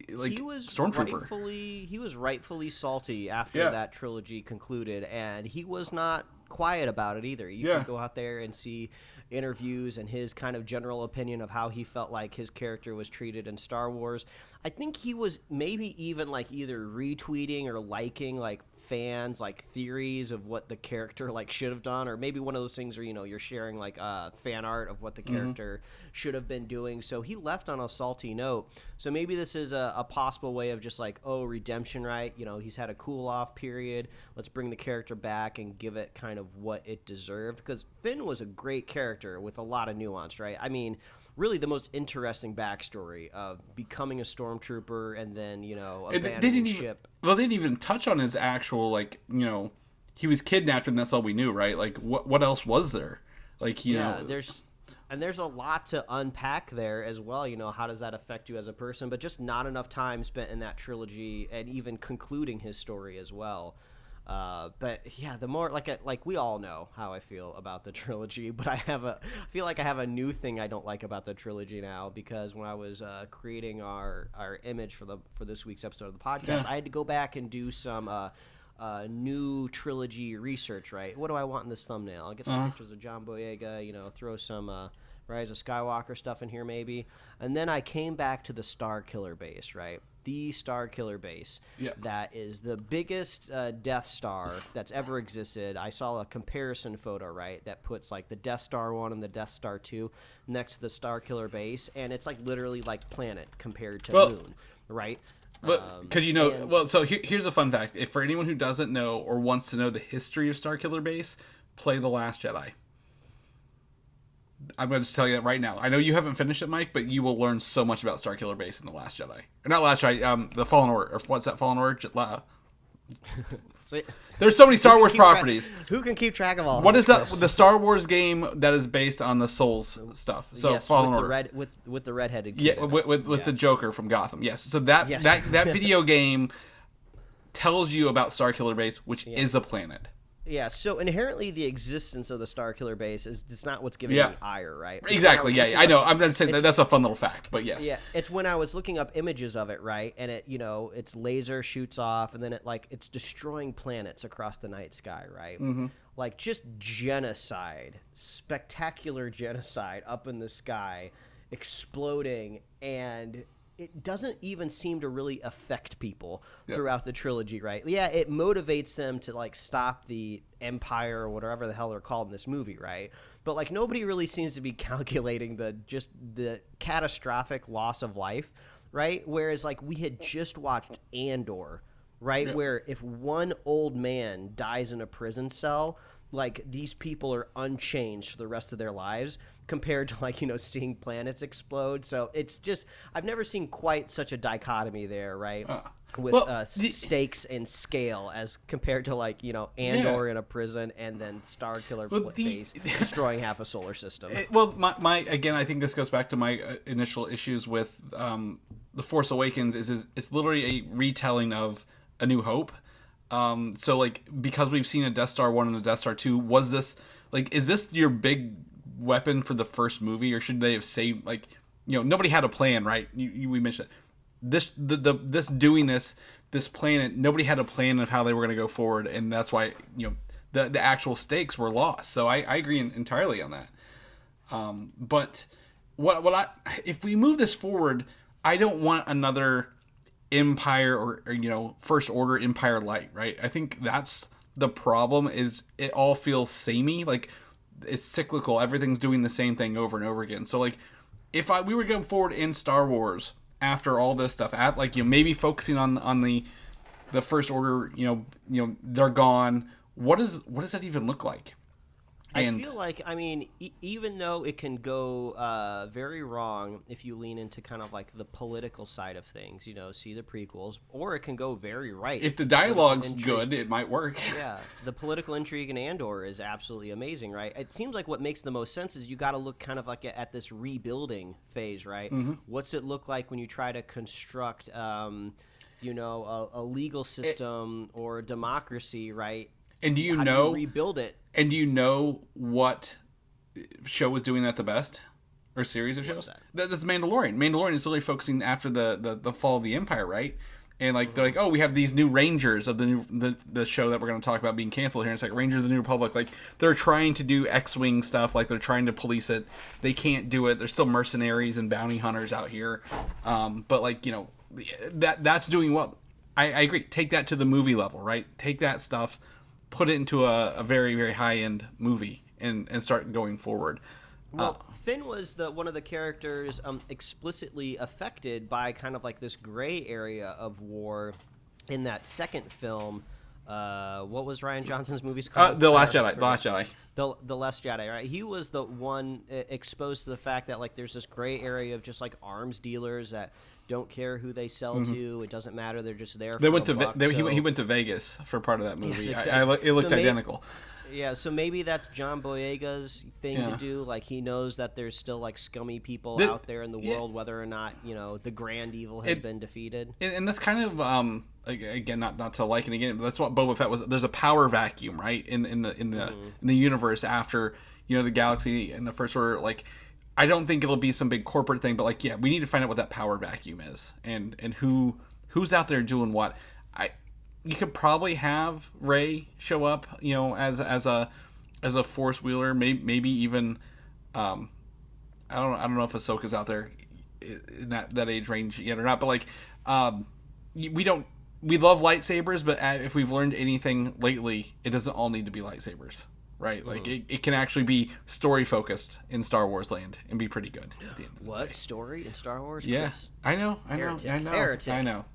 like stormtrooper. He was rightfully salty after that trilogy concluded, and he was not quiet about it either. You can go out there and see interviews and his kind of general opinion of how he felt like his character was treated in Star Wars. I think he was maybe even like either retweeting or liking like fans like theories of what the character like should have done, or maybe one of those things where you're sharing like fan art of what the character should have been doing. So he left on a salty note. So maybe this is a possible way of just like, redemption, right? He's had a cool off period, let's bring the character back and give it kind of what it deserved, because Finn was a great character with a lot of nuance, right? I mean, really the most interesting backstory of becoming a stormtrooper and then, abandoning ship. Well, they didn't even touch on his actual, like, he was kidnapped and that's all we knew, right? Like, what else was there? Like, there's a lot to unpack there as well. How does that affect you as a person? But just not enough time spent in that trilogy and even concluding his story as well. But yeah, the more like we all know how I feel about the trilogy, but I feel like I have a new thing I don't like about the trilogy now, because when I was creating our image for this week's episode of the podcast, I had to go back and do some new trilogy research. Right, what do I want in this thumbnail? I'll get some pictures of John Boyega, throw some Rise of Skywalker stuff in here maybe, and then I came back to the Star Killer base, right? The Star Killer base that is the biggest Death Star that's ever existed. I saw a comparison photo, right, that puts like the Death Star 1 and the Death Star 2 next to the Star Killer base, and it's like literally like planet compared to moon, right? Because so here's a fun fact. If for anyone who doesn't know or wants to know the history of Star Killer base, play The Last Jedi. I'm going to tell you that right now. I know you haven't finished it, Mike, but you will learn so much about Star Killer Base in The Last Jedi. Or not Last Jedi, The Fallen Order. Or what's that, Fallen Order? There's so many Star Wars properties. Who can keep track of all? What is the Star Wars game that is based on the Souls stuff? So yes, Fallen Order. With the redheaded kid. Yeah, with the Joker from Gotham. Yes. So that video game tells you about Star Killer Base, which is a planet. Yeah, so inherently the existence of the Star Killer base is just not what's giving me ire, right? Exactly, I know. I'm not saying that's a fun little fact, but yes. Yeah, it's when I was looking up images of it, right? And it, its laser shoots off, and then it's destroying planets across the night sky, right? Mm-hmm. Like, just genocide, spectacular genocide up in the sky, exploding, and it doesn't even seem to really affect people throughout the trilogy, right? Yeah, it motivates them to like stop the Empire or whatever the hell they're called in this movie, right? But like nobody really seems to be calculating the catastrophic loss of life, right? Whereas like we had just watched Andor, right? Where if one old man dies in a prison cell, like these people are unchanged for the rest of their lives compared to like, seeing planets explode. So it's just, I've never seen quite such a dichotomy there, right? With stakes and scale as compared to like, Andor in a prison and then Star Killer base destroying half a solar system. Again, I think this goes back to my initial issues with The Force Awakens is it's literally a retelling of A New Hope. So like, because we've seen a Death Star 1 and a Death Star 2, was this like, is this your big weapon for the first movie, or should they have saved, like, nobody had a plan, right? We mentioned it. This planet, nobody had a plan of how they were going to go forward, and that's why the actual stakes were lost. So I agree entirely on that. But if we move this forward, I don't want another Empire or First Order Empire Light, right? I think that's the problem. Is it all feels samey, like it's cyclical. Everything's doing the same thing over and over again. So like, if we were going forward in Star Wars after all this stuff, maybe focusing on the First Order, they're gone. What does that even look like? I feel like, even though it can go very wrong if you lean into kind of like the political side of things, see the prequels, or it can go very right. If the dialogue's good, it might work. Yeah, the political intrigue in Andor is absolutely amazing, right? It seems like what makes the most sense is you got to look kind of like at this rebuilding phase, right? Mm-hmm. What's it look like when you try to construct, a legal system or a democracy, right? And do you rebuild it? And do you know what show was doing that the best? Or series of shows? That's Mandalorian. Mandalorian is really focusing after the fall of the Empire, right? And like, they're like, oh, we have these new Rangers of the show that we're going to talk about being canceled here. And it's like Rangers of the New Republic. Like, they're trying to do X-Wing stuff. Like, they're trying to police it. They can't do it. There's still mercenaries and bounty hunters out here. But like, that's doing well. I agree. Take that to the movie level, right? Take that stuff, put it into a very, very high-end movie and start going forward. Well, Finn was one of the characters explicitly affected by kind of like this gray area of war in that second film. What was Rian Johnson's movies called? The Last Jedi. The Last Jedi. The Last Jedi, right? He was the one exposed to the fact that like there's this gray area of just like arms dealers that don't care who they sell to. It doesn't matter. They're just there. They went to he went to Vegas for part of that movie. Yes, exactly. It looked identical. Yeah, so maybe that's John Boyega's thing to do. Like, he knows that there's still like scummy people out there in the world, whether or not the grand evil has been defeated. And that's kind of again, not to liken again, but that's what Boba Fett was. There's a power vacuum, right, in the universe after the galaxy and the First Order. Like, I don't think it'll be some big corporate thing, but like, we need to find out what that power vacuum is and who's out there doing what. You could probably have Rey show up, as a Force wheeler, maybe even I don't know if Ahsoka's out there in that age range yet or not, but like we love lightsabers, but if we've learned anything lately, it doesn't all need to be lightsabers. Right, like it can actually be story focused in Star Wars land and be pretty good. At the end of the day. Story in Star Wars? Yeah, Chris? I know. Heretic. I know.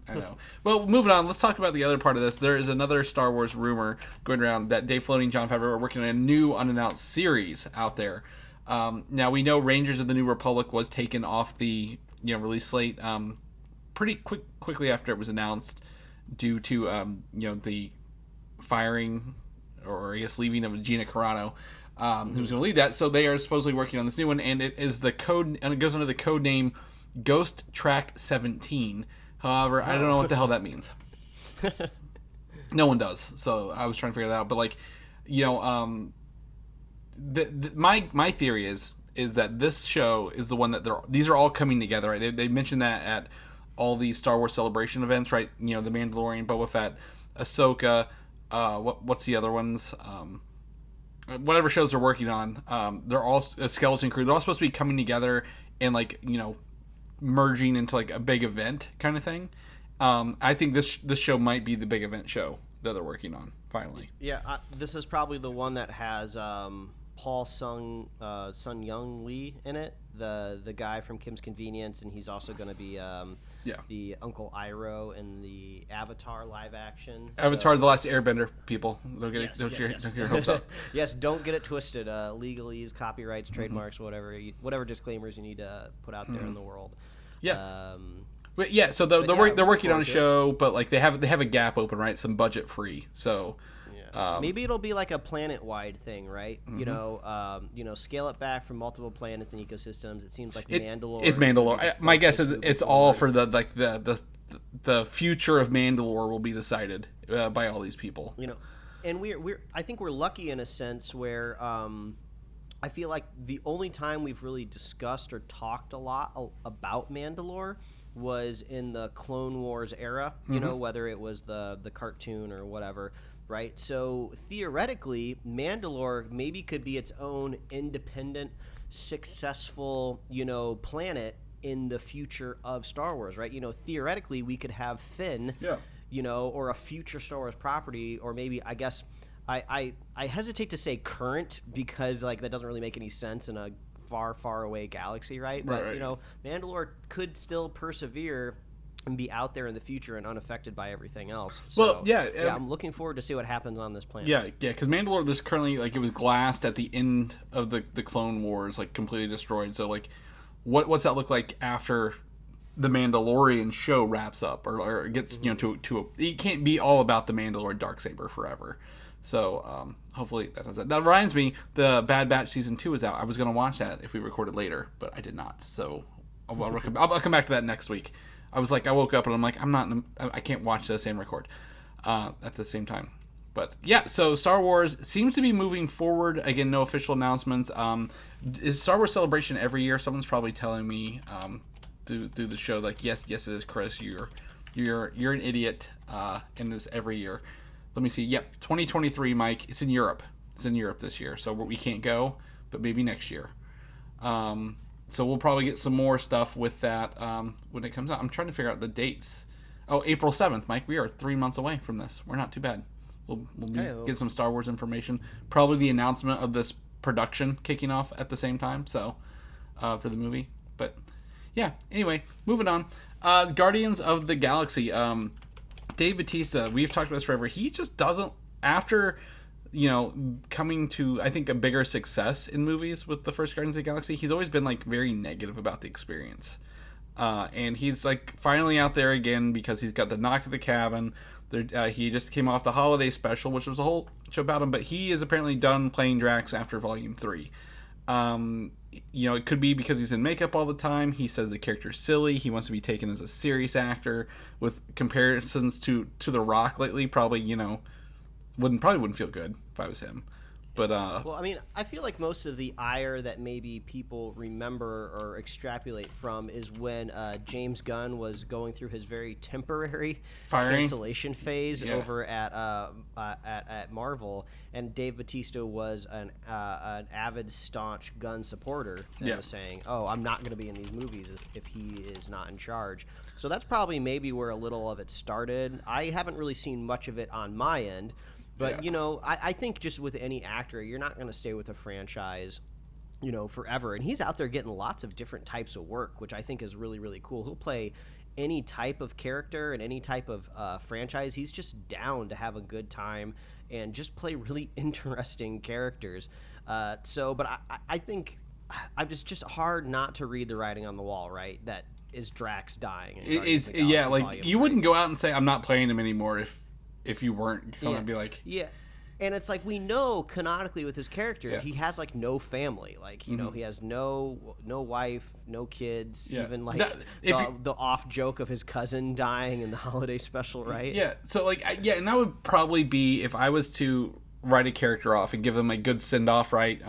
Well, moving on. Let's talk about the other part of this. There is another Star Wars rumor going around that Dave Filoni and Jon Favreau are working on a new unannounced series out there. Now we know Rangers of the New Republic was taken off the release slate pretty quickly after it was announced due to the firing, or I guess leaving of Gina Carano, who's going to lead that. So they are supposedly working on this new one, and it is the code, and it goes under the code name Ghost Track 17. However, I don't know what the hell that means. No one does. So I was trying to figure that out. But like, my theory is that this show is the one that these are all coming together. Right? They mentioned that at all these Star Wars Celebration events, right? The Mandalorian, Boba Fett, Ahsoka. What's the other ones? Whatever shows they're working on, they're all a skeleton crew. They're all supposed to be coming together and like merging into like a big event kind of thing. I think this show might be the big event show that they're working on finally. Yeah, this is probably the one that has Paul Sun Young Lee in it, the guy from Kim's Convenience, and he's also going to be the Uncle Iroh in the Avatar live action. Avatar: The Last Airbender. People, don't get your hopes up. Yes, don't get it twisted. Legalese, copyrights, trademarks, whatever disclaimers you need to put out there in the world. Yeah. But yeah, so they're working on a show, but like they have a gap open, right? Some budget free, so. Maybe it'll be like a planet-wide thing, right? Mm-hmm. Scale it back from multiple planets and ecosystems. It seems like Mandalore. It's Mandalore. My guess is it's all for the future of Mandalore will be decided by all these people. And I think we're lucky in a sense where I feel like the only time we've really discussed or talked a lot about Mandalore was in the Clone Wars era. Whether it was the cartoon or whatever. Right, so theoretically, Mandalore maybe could be its own independent, successful, planet in the future of Star Wars, right? Theoretically, we could have Finn, or a future Star Wars property, or maybe, I guess, I hesitate to say current because like that doesn't really make any sense in a far, far away galaxy, right? But Mandalore could still persevere and be out there in the future and unaffected by everything else. So, I'm looking forward to see what happens on this planet. Yeah, because Mandalore, there's currently, like, it was glassed at the end of the Clone Wars, like, completely destroyed. So, like, what's that look like after the Mandalorian show wraps up or gets, it can't be all about the Mandalorian Darksaber forever. So, hopefully that does that. That reminds me, the Bad Batch Season 2 is out. I was going to watch that if we recorded later, but I did not. So, I'll come back to that next week. I woke up and I'm like, I can't watch this and record at the same time. But yeah, so Star Wars seems to be moving forward. Again, no official announcements. Is Star Wars Celebration every year? Someone's probably telling me through the show, like, yes, it is, Chris. You're an idiot. And it's every year. Let me see. Yep, 2023, Mike. It's in Europe. It's in Europe this year, so we can't go, but maybe next year. So we'll probably get some more stuff with that when it comes out. I'm trying to figure out the dates. Oh, April 7th, Mike. We are 3 months away from this. We're not too bad. We'll get some Star Wars information. Probably the announcement of this production kicking off at the same time. So for the movie. But yeah, anyway, moving on. Guardians of the Galaxy. Dave Bautista, we've talked about this forever. He just doesn't, after coming to, I think, a bigger success in movies with the first Guardians of the Galaxy, he's always been, like, very negative about the experience. And he's, like, finally out there again because he's got the knock at the cabin. He just came off the holiday special, which was a whole show about him, but he is apparently done playing Drax after Volume 3. It could be because he's in makeup all the time. He says the character's silly. He wants to be taken as a serious actor. With comparisons to The Rock lately, probably, wouldn't feel good if I was him. But well, I mean, I feel like most of the ire that maybe people remember or extrapolate from is when James Gunn was going through his very temporary cancellation phase over at Marvel, and Dave Bautista was an avid, staunch Gunn supporter and was saying, "Oh, I'm not going to be in these movies if he is not in charge." So that's probably maybe where a little of it started. I haven't really seen much of it on my end. But, I think just with any actor, you're not going to stay with a franchise, forever. And he's out there getting lots of different types of work, which I think is really, really cool. He'll play any type of character and any type of franchise. He's just down to have a good time and just play really interesting characters. But I think I'm just hard not to read the writing on the wall, right? That is Drax dying. You wouldn't go out and say, I'm not playing him anymore if you weren't going to be like... Yeah, and it's like we know canonically with his character, he has, like, no family. Like, he has no wife, no kids, even, like, the off-joke of his cousin dying in the holiday special, right? Yeah, so, like, and that would probably be if I was to write a character off and give them a good send-off, right?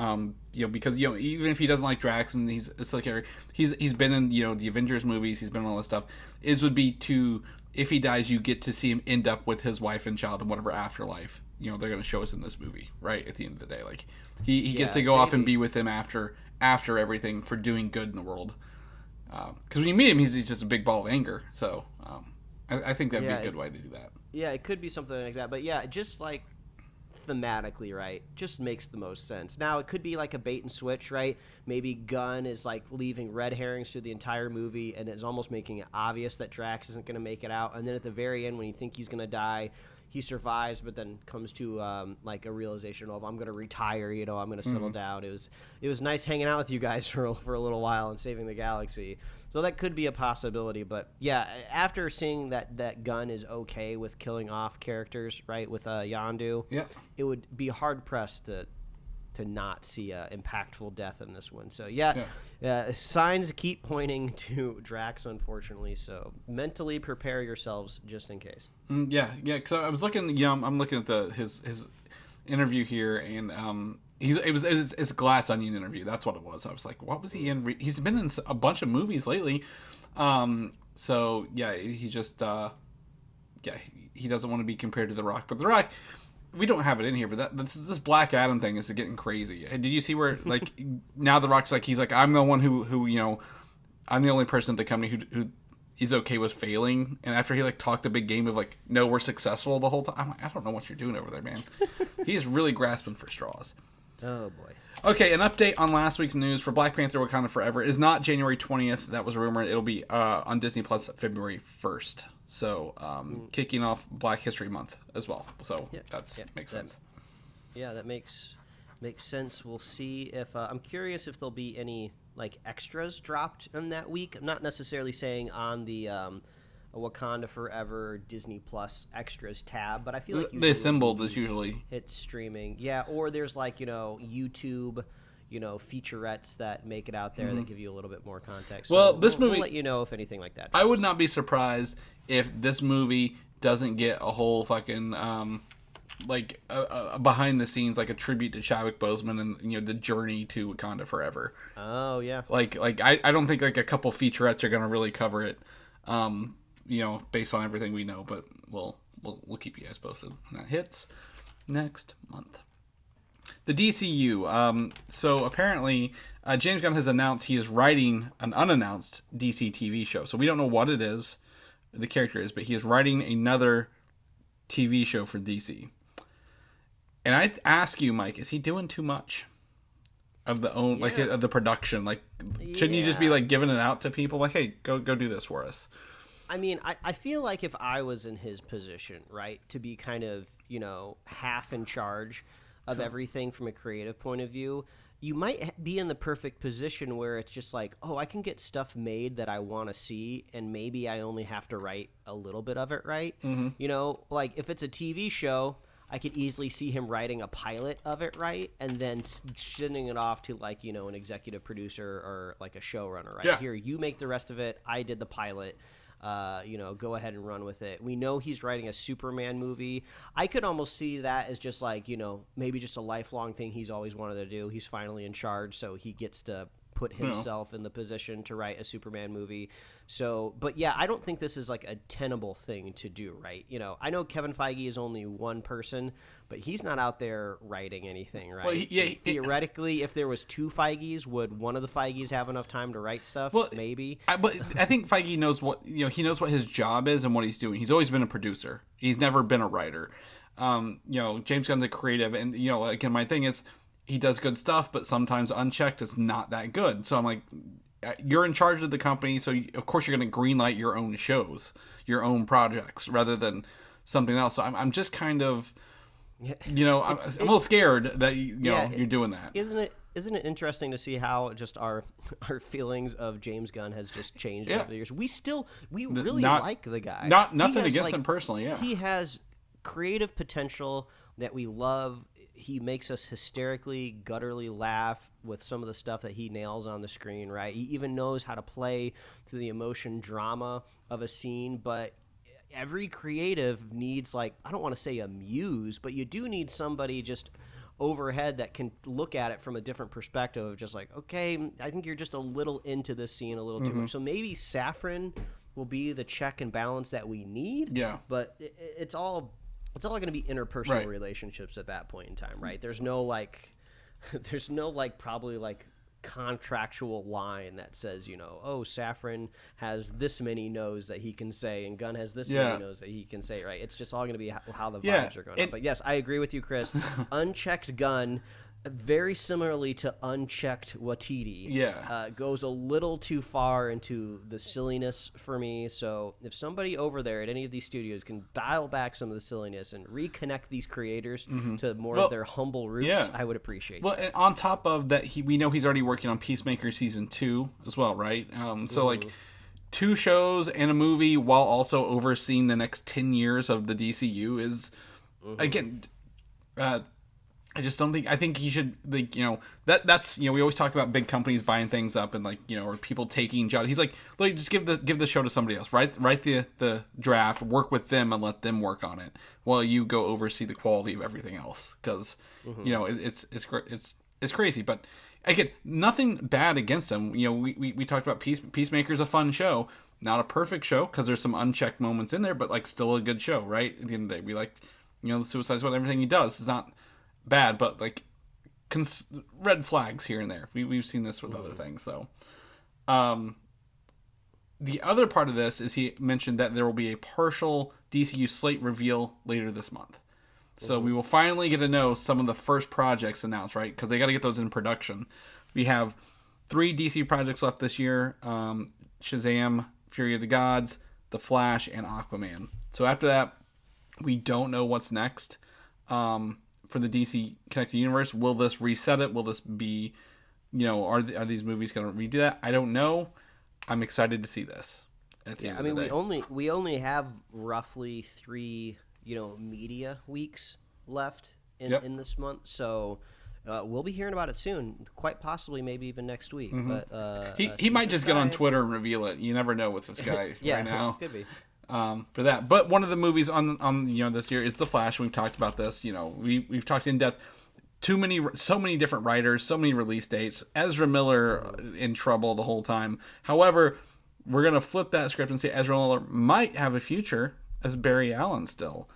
Because, even if he doesn't like Drax and he's a silly character, he's been in, the Avengers movies, he's been in all this stuff, would be to... If he dies, you get to see him end up with his wife and child in whatever afterlife they're going to show us in this movie, right? At the end of the day, like he gets to go off and be with him after everything for doing good in the world. Because when you meet him, he's just a big ball of anger. So I think that'd be a good way to do that. Yeah, it could be something like that. But yeah, just like thematically, right, just makes the most sense. Now, it could be like a bait and switch, right? Maybe Gunn is like leaving red herrings through the entire movie and is almost making it obvious that Drax isn't going to make it out. And then at the very end, when you think he's going to die, he survives, but then comes to like a realization of, I'm going to retire, I'm going to settle down. It was nice hanging out with you guys for a little while and saving the galaxy. So that could be a possibility. But yeah, after seeing that Gunn is okay with killing off characters, right, with Yondu, it would be hard pressed to not see an impactful death in this one. So signs keep pointing to Drax, unfortunately. So mentally prepare yourselves just in case. Because I was looking. I'm looking at his interview here, and it was his Glass Onion interview. That's what it was. I was like, what was he in? He's been in a bunch of movies lately. He just he doesn't want to be compared to The Rock, but The Rock. We don't have it in here, but this Black Adam thing is getting crazy. Did you see where like now The Rock's like, he's like, I'm the one who I'm the only person at the company who is okay with failing. And after he like talked a big game of like, no, we're successful the whole time. I'm like, I don't know what you're doing over there, man. He's really grasping for straws. Oh boy. Okay, an update on last week's news for Black Panther: Wakanda Forever is not January 20th. That was rumored. It'll be on Disney Plus February 1st. So, kicking off Black History Month as well. So, makes sense. Yeah, that makes sense. We'll see if... I'm curious if there'll be any, like, extras dropped in that week. I'm not necessarily saying on the Wakanda Forever Disney Plus extras tab, but I feel like... The assembled is usually... Hit streaming. Yeah, or there's, like, YouTube... featurettes that make it out there that give you a little bit more context. So this movie... We'll let you know if anything like that. I would not be surprised if this movie doesn't get a whole fucking, behind the scenes, like a tribute to Chadwick Boseman and, the journey to Wakanda Forever. Oh, yeah. I don't think, like, a couple featurettes are going to really cover it, based on everything we know, but we'll keep you guys posted when that hits next month. The DCU. So apparently, James Gunn has announced he is writing an unannounced DC TV show. So we don't know what it is, the character is, but he is writing another TV show for DC. And I ask you, Mike, is he doing too much of of the production? Like, shouldn't you just be like giving it out to people? Like, hey, go do this for us. I mean, I feel like if I was in his position, right, to be kind of half in charge of everything from a creative point of view, you might be in the perfect position where it's just like, oh, I can get stuff made that I want to see, and maybe I only have to write a little bit of it, right? Mm-hmm. Like if it's a TV show, I could easily see him writing a pilot of it, right? And then sending it off to like, an executive producer or like a showrunner, right? Yeah. Here, you make the rest of it. I did the pilot. Go ahead and run with it. We know he's writing a Superman movie. I could almost see that as just like, maybe just a lifelong thing he's always wanted to do. He's finally in charge, so he gets to put himself in the position to write a Superman movie. So, but yeah, I don't think this is like a tenable thing to do, right? I know Kevin Feige is only one person, but he's not out there writing anything, right? Well, theoretically, if there was two Feiges, would one of the Feiges have enough time to write stuff? Well, maybe. But I think Feige knows what, he knows what his job is and what he's doing. He's always been a producer. He's never been a writer. James Gunn's a creative, and, again, my thing is, he does good stuff, but sometimes unchecked, it's not that good. So I'm like, you're in charge of the company, so of course you're going to greenlight your own shows, your own projects, rather than something else. So I'm just kind of, I'm a little scared that you're doing that. Isn't it interesting to see how just our feelings of James Gunn has just changed over the years? We really like the guy. Nothing against him personally. Yeah, he has creative potential that we love. He makes us hysterically, gutturally laugh with some of the stuff that he nails on the screen, right? He even knows how to play to the emotion drama of a scene, but every creative needs, like, I don't want to say a muse, but you do need somebody just overhead that can look at it from a different perspective of just like, okay, I think you're just a little into this scene a little too much. So maybe Safran will be the check and balance that we need. Yeah. But it's all going to be interpersonal relationships at that point in time, right? There's no probably contractual line that says, oh, Safran has this many no's that he can say, and Gunn has this many no's that he can say, right? It's just all going to be how the vibes are going on. But yes, I agree with you, Chris. Unchecked Gunn, very similarly to unchecked Waititi, goes a little too far into the silliness for me. So if somebody over there at any of these studios can dial back some of the silliness and reconnect these creators to more of their humble roots, I would appreciate that. And on top of that, we know he's already working on Peacemaker Season 2 as well, right? So, like, 2 shows and a movie while also overseeing the next 10 years of the DCU is, again... I just don't think. I think he should, like, that's we always talk about big companies buying things up and, like, or people taking jobs. He's like, just give the show to somebody else. Write the draft, work with them, and let them work on it while you go oversee the quality of everything else. Because it's crazy. But again, nothing bad against him. We talked about Peacemaker's a fun show, not a perfect show because there's some unchecked moments in there, but, like, still a good show, right? At the end of the day, we like the Suicide Squad, everything he does is not bad, but, like, red flags here and there. We've seen this with other things. So the other part of this is he mentioned that there will be a partial DCU slate reveal later this month. So we will finally get to know some of the first projects announced, right? Because they got to get those in production. We have 3 DC projects left this year: Shazam, Fury of the Gods, The Flash, and Aquaman. So after that, we don't know what's next. For the DC Connected Universe, will this reset it? Will this be, are these movies going to redo that? I don't know. I'm excited to see this. We only have roughly 3, media weeks left in this month, so we'll be hearing about it soon. Quite possibly, maybe even next week. But he might just get on Twitter and reveal it. You never know with this guy right now. Could be. For that. But one of the movies on this year is The Flash. We've talked about this. We've talked in depth. So many different writers, so many release dates. Ezra Miller in trouble the whole time. However, we're gonna flip that script and say Ezra Miller might have a future as Barry Allen still.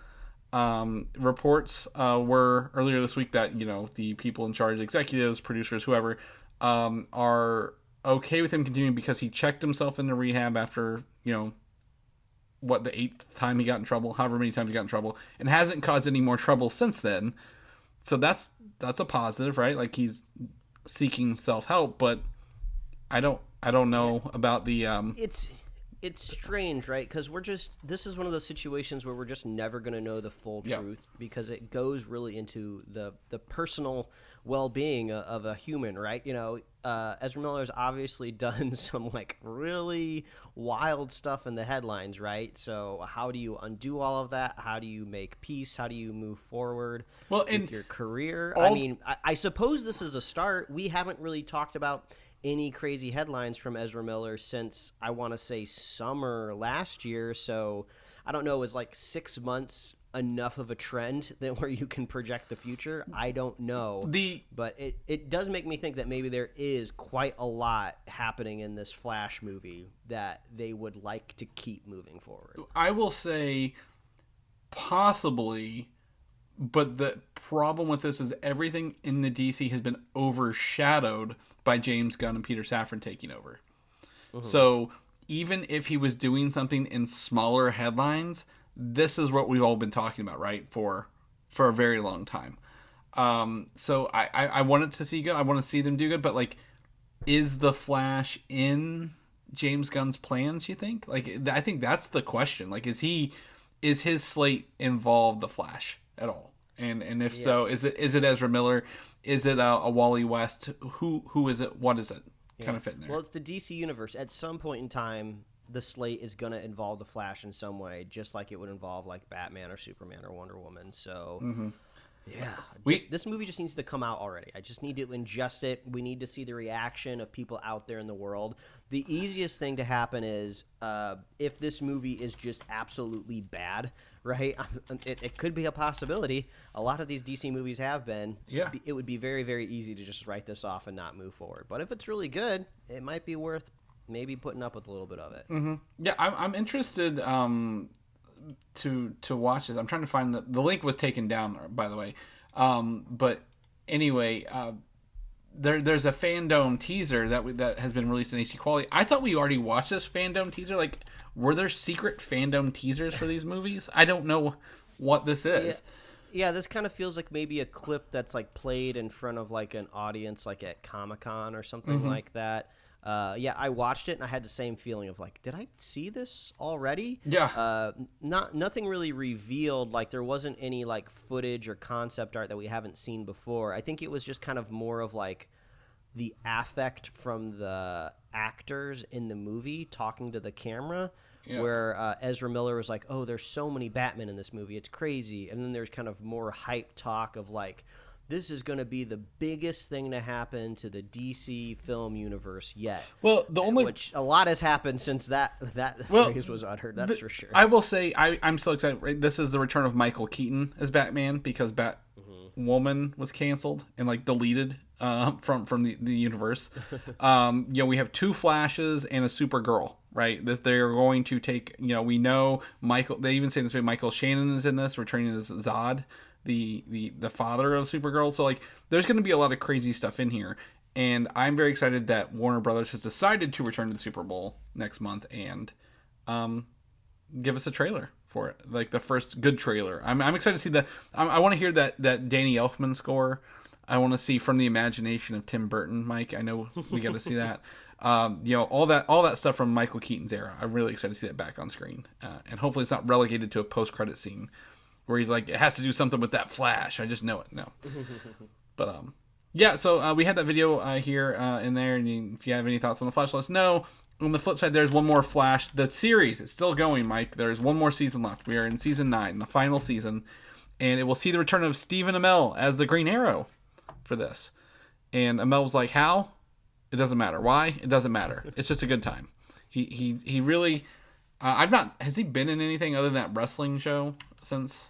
Reports were earlier this week that the people in charge, executives, producers, whoever, are okay with him continuing because he checked himself into rehab after the 8th time he got in trouble, however many times he got in trouble, and hasn't caused any more trouble since then. So that's a positive, right? Like, he's seeking self-help, but I don't know about the It's strange, right? Because this is one of those situations where we're just never going to know the full truth because it goes really into the personal well-being of a human, right? Ezra Miller's obviously done some, like, really wild stuff in the headlines, right? So how do you undo all of that? How do you make peace? How do you move forward with your career? I suppose this is a start. We haven't really talked about any crazy headlines from Ezra Miller since, I want to say, summer last year. So I don't know, is like 6 months enough of a trend that where you can project the future? I don't know. But it does make me think that maybe there is quite a lot happening in this Flash movie that they would like to keep moving forward. I will say possibly, but the problem with this is everything in the DC has been overshadowed by James Gunn and Peter Safran taking over. So even if he was doing something in smaller headlines, this is what we've all been talking about, right? For a very long time. So I wanted to see good. I want to see them do good, but, like, is the Flash in James Gunn's plans, you think? Like, I think that's the question. Like, is his slate involve the Flash at all? And if so, is it Ezra Miller? Is it a Wally West? Who is it? What is it? Kind of fit in there. Well, it's the DC universe. At some point in time, the slate is going to involve the Flash in some way, just like it would involve, like, Batman or Superman or Wonder Woman. So, this movie just needs to come out already. I just need to ingest it. We need to see the reaction of people out there in the world. The easiest thing to happen is if this movie is just absolutely bad, right? It could be a possibility. A lot of these DC movies have been. Yeah. It would be very, very easy to just write this off and not move forward. But if it's really good, it might be worth maybe putting up with a little bit of it. Yeah, I'm interested to watch this. I'm trying to find the link was taken down, by the way. But anyway, there's a fandom teaser that has been released in HD quality. I thought we already watched this fandom teaser. Like, were there secret fandom teasers for these movies? I don't know what this is. Yeah, this kind of feels like maybe a clip that's like played in front of like an audience, like at Comic-Con or something like that. Yeah, I watched it and I had the same feeling of like, did I see this already? Yeah. Nothing really revealed. Like there wasn't any like footage or concept art that we haven't seen before. I think it was just kind of more of like the affect from the actors in the movie talking to the camera. Yeah. Where Ezra Miller was like, oh, there's so many Batman in this movie. It's crazy. And then there's kind of more hype talk of like, this is going to be the biggest thing to happen to the DC film universe yet. Well, which a lot has happened since that phrase was uttered. That's for sure. I will say I'm so excited. Right? This is the return of Michael Keaton as Batman because Batwoman was canceled and like deleted from the universe. We have 2 Flashes and a Supergirl. Right, that they're going to take. We know Michael. They even say this way. Michael Shannon is in this, returning as Zod, the father of Supergirl. So like, there's going to be a lot of crazy stuff in here, and I'm very excited that Warner Brothers has decided to return to the Super Bowl next month and give us a trailer for it, like the first good trailer. I'm excited to see that. I want to hear that Danny Elfman score. I want to see From the Imagination of Tim Burton. Mike, I know we got to see that. All that stuff from Michael Keaton's era. I'm really excited to see that back on screen, and hopefully it's not relegated to a post-credit scene where he's like, it has to do something with that Flash. I just know it. No, but So we had that video here in there, and if you have any thoughts on the Flash, let us know. On the flip side, there's one more Flash. The series is still going, Mike. There's one more season left. We are in season 9, the final season, and it will see the return of Stephen Amell as the Green Arrow for this. And Amell was like, how? It doesn't matter. Why? It doesn't matter. It's just a good time. He really... Has he been in anything other than that wrestling show since...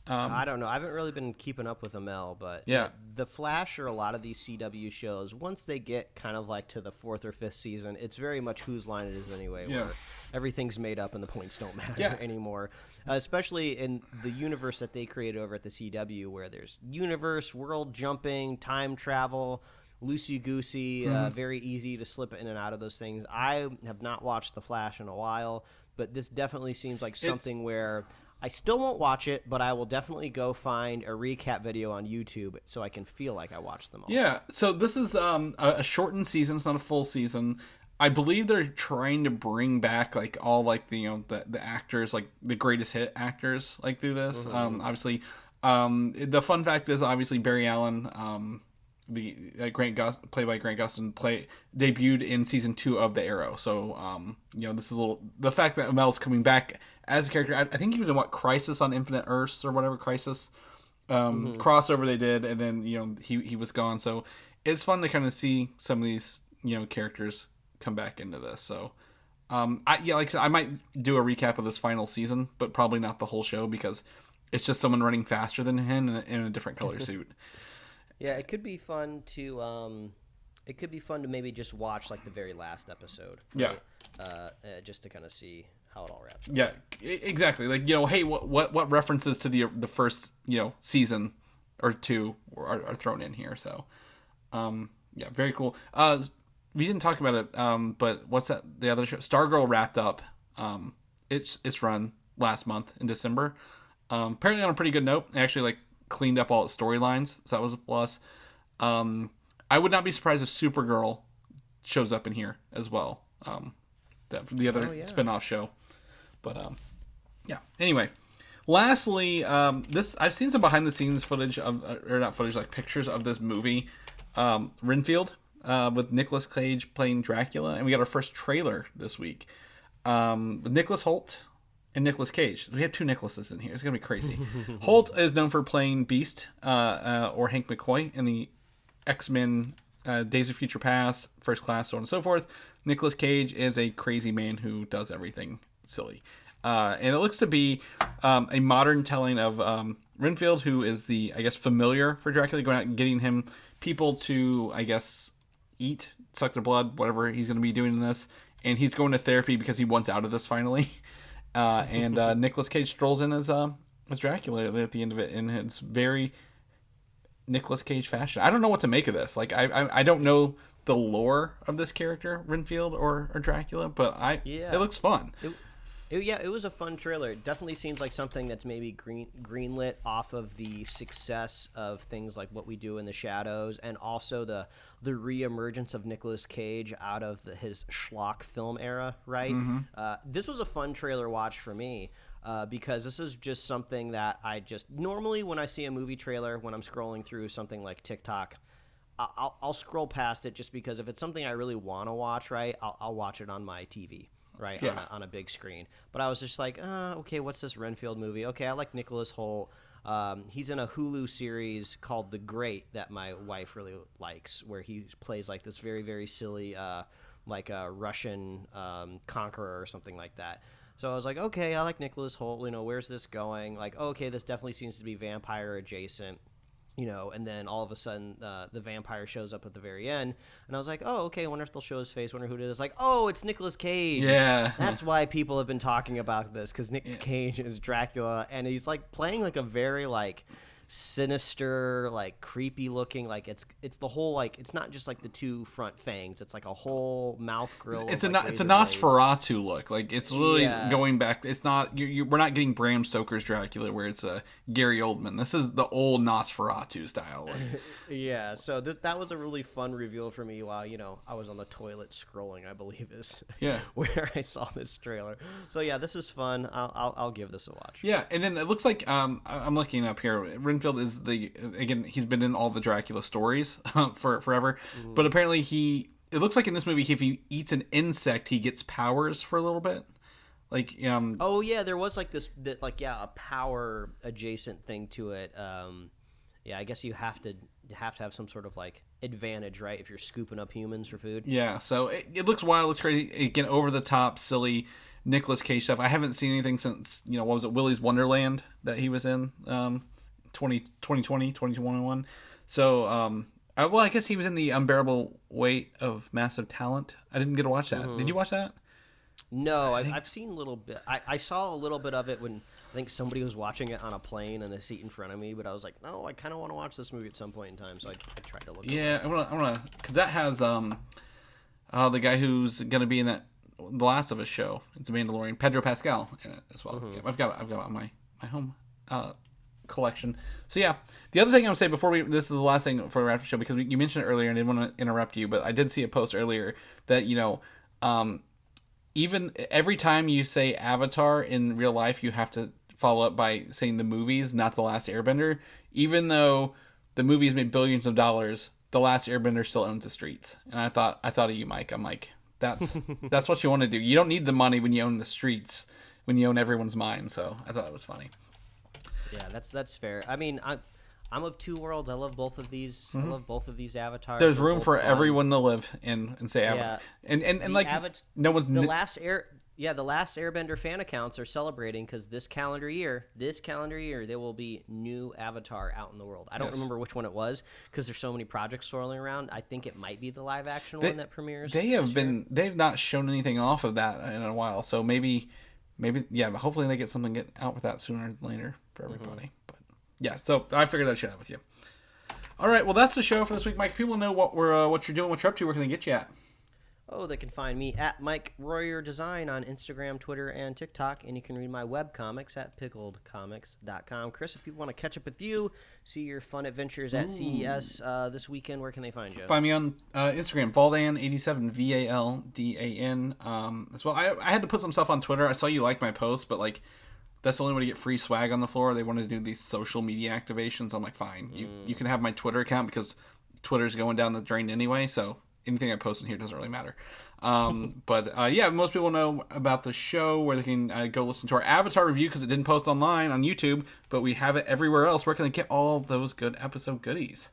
I don't know. I haven't really been keeping up with ML, but yeah, the Flash or a lot of these CW shows, once they get kind of like to the 4th or 5th season, it's very much whose line it is anyway, where everything's made up and the points don't matter anymore. Especially in the universe that they created over at the CW, where there's universe, world jumping, time travel, loosey-goosey, very easy to slip in and out of those things. I have not watched The Flash in a while, but this definitely seems like something where I still won't watch it, but I will definitely go find a recap video on YouTube so I can feel like I watched them all. Yeah, so this is a shortened season. It's not a full season. I believe they're trying to bring back like all like the actors, like the greatest hit actors, like through this. Obviously, the fun fact is obviously Barry Allen, played by Grant Gustin, debuted in season 2 of The Arrow. So this is the fact that Mel's coming back as a character. I think he was in Crisis on Infinite Earths or whatever Crisis crossover they did, and then he was gone. So it's fun to kind of see some of these characters come back into this. So like I said, I might do a recap of this final season, but probably not the whole show because it's just someone running faster than him in a different color suit. Yeah, it could be fun to maybe just watch like the very last episode. Right? Yeah. Just to kind of see how it all wraps up. Yeah, exactly. Like hey, what references to the first season or 2 are thrown in here? So, very cool. We didn't talk about it, but what's that? The other show, Stargirl, wrapped up. Its run last month in December. Apparently on a pretty good note. Actually, cleaned up all its storylines, so that was a plus. I would not be surprised if Supergirl shows up in here as well. The other spin-off show. But anyway, lastly, I've seen some behind the scenes footage pictures of this movie, Renfield, with Nic Cage playing Dracula, and we got our first trailer this week with Nicholas Hoult and Nic Cage. We have 2 Nicholases in here. It's gonna be crazy. Holt is known for playing Beast or Hank McCoy in the X-Men, Days of Future Past, First Class, so on and so forth. Nic Cage is a crazy man who does everything silly. And it looks to be a modern telling of Renfield, who is the, I guess, familiar for Dracula, going out and getting him people to, I guess, eat, suck their blood, whatever he's going to be doing in this. And he's going to therapy because he wants out of this finally. And Nic Cage strolls in as Dracula at the end of it, and it's very Nicolas Cage fashion. I don't know what to make of this. Like, I don't know the lore of this character, Renfield or Dracula, but it looks fun. It was a fun trailer. It definitely seems like something that's maybe greenlit off of the success of things like What We Do in the Shadows, and also the reemergence of Nicolas Cage out of his schlock film era, right? This was a fun trailer watch for me. Because this is just something that I just normally, when I see a movie trailer, when I'm scrolling through something like TikTok, I'll scroll past it just because if it's something I really want to watch, right, I'll watch it on my TV, right, on a big screen. But I was just like, okay, what's this Renfield movie? Okay, I like Nicholas Hoult. He's in a Hulu series called The Great that my wife really likes, where he plays like this very, very silly, like a Russian conqueror or something like that. So I was like, okay, I like Nicholas Hoult. You know, where's this going? Like, okay, this definitely seems to be vampire adjacent. You know, and then all of a sudden the vampire shows up at the very end, and I was like, oh, okay, I wonder if they'll show his face, wonder who it is. Like, oh, it's Nicolas Cage. Yeah. That's why people have been talking about this, because Nic Cage is Dracula, and he's like playing like a very like sinister, like creepy looking, like it's the whole, like it's not just like the two front fangs, it's like a whole mouth grill. It's a Nosferatu look. Like it's really going back. It's not we're not getting Bram Stoker's Dracula where it's a Gary Oldman. This is the old Nosferatu style. Yeah, so that was a really fun reveal for me while I was on the toilet scrolling, I believe is where I saw this trailer. So yeah, this is fun. I'll give this a watch. Yeah, and then it looks like I'm looking up here. Renfield is he's been in all the Dracula stories for forever, but apparently it looks like in this movie if he eats an insect he gets powers for a little bit. Like oh yeah, there was like a power adjacent thing to it. Yeah, I guess you have to have some sort of like advantage, right, if you're scooping up humans for food. Yeah, so it looks wild, looks crazy, again, over the top, silly Nicolas Cage stuff. I haven't seen anything since what was it, Willy's Wonderland that he was in 2021. So I guess he was in the Unbearable Weight of Massive Talent. I didn't get to watch that. Did you watch that? No, I've seen a little bit. I saw a little bit of it when I think somebody was watching it on a plane in a seat in front of me, but I was like, no, I kind of want to watch this movie at some point in time, so I tried to look at it. Yeah, I want to, because that has the guy who's going to be in the Last of Us show. It's a Mandalorian, Pedro Pascal in it as well. Yeah, I've got it on my home collection. So yeah, the other thing I would say before this is the last thing for the wrap show, because you mentioned it earlier and I didn't want to interrupt you, but I did see a post earlier that even every time you say Avatar in real life, you have to follow up by saying the movies, not The Last Airbender. Even though the movie has made billions of dollars, The Last Airbender still owns the streets. And I thought of you, Mike. I'm like, that's what you want to do. You don't need the money when you own the streets, when you own everyone's mind. So I thought that was funny. Yeah, that's fair. I mean, I'm of two worlds. I love both of these. I love both of these avatars. There's room for everyone to live in and say Avatar. And like no one's the Last Airbender fan accounts are celebrating because this calendar year, there will be new Avatar out in the world. I don't remember which one it was because there's so many projects swirling around. I think it might be the live action one that premieres. They've not shown anything off of that in a while. So maybe hopefully they get something out with that sooner than later for everybody. But yeah, so I figured I'd share that with you. All right, well that's the show for this week, Mike. People know what you're doing, what you're up to. Where can they get you at? Oh, they can find me at Mike Royer Design on Instagram, Twitter, and TikTok, and you can read my webcomics at pickledcomics.com. Chris, if people want to catch up with you, see your fun adventures at CES this weekend, where can they find you? Find me on Instagram, Valdan87, VALDAN. As well, I had to put some stuff on Twitter. I saw you like my post, but like that's the only way to get free swag on the floor. They wanted to do these social media activations. I'm like, fine, you can have my Twitter account because Twitter's going down the drain anyway, so anything I post in here doesn't really matter. But most people know about the show, where they can go listen to our Avatar review because it didn't post online on YouTube, but we have it everywhere else. Where can they get all those good episode goodies?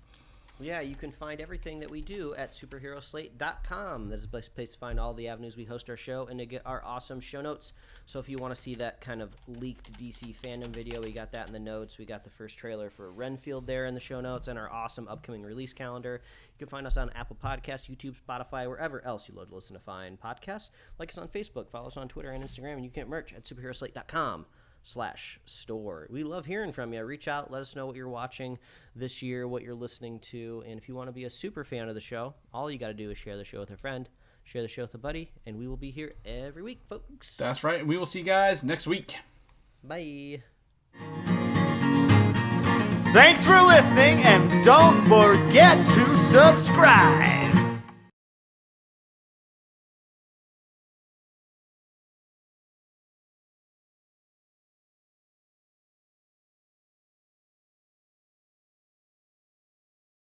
Yeah, you can find everything that we do at superheroslate.com. That's the best place to find all the avenues we host our show and to get our awesome show notes. So if you want to see that kind of leaked DC fandom video, we got that in the notes. We got the first trailer for Renfield there in the show notes and our awesome upcoming release calendar. You can find us on Apple Podcasts, YouTube, Spotify, wherever else you love to listen to fine podcasts. Like us on Facebook, follow us on Twitter and Instagram, and you can get merch at superheroslate.com. store. We love hearing from you. Reach out, let us know what you're watching this year, what you're listening to, and if you want to be a super fan of the show, all you got to do is share the show with a friend, share the show with a buddy, and we will be here every week, folks. That's right. We will see you guys next week. Bye. Thanks for listening, and don't forget to subscribe.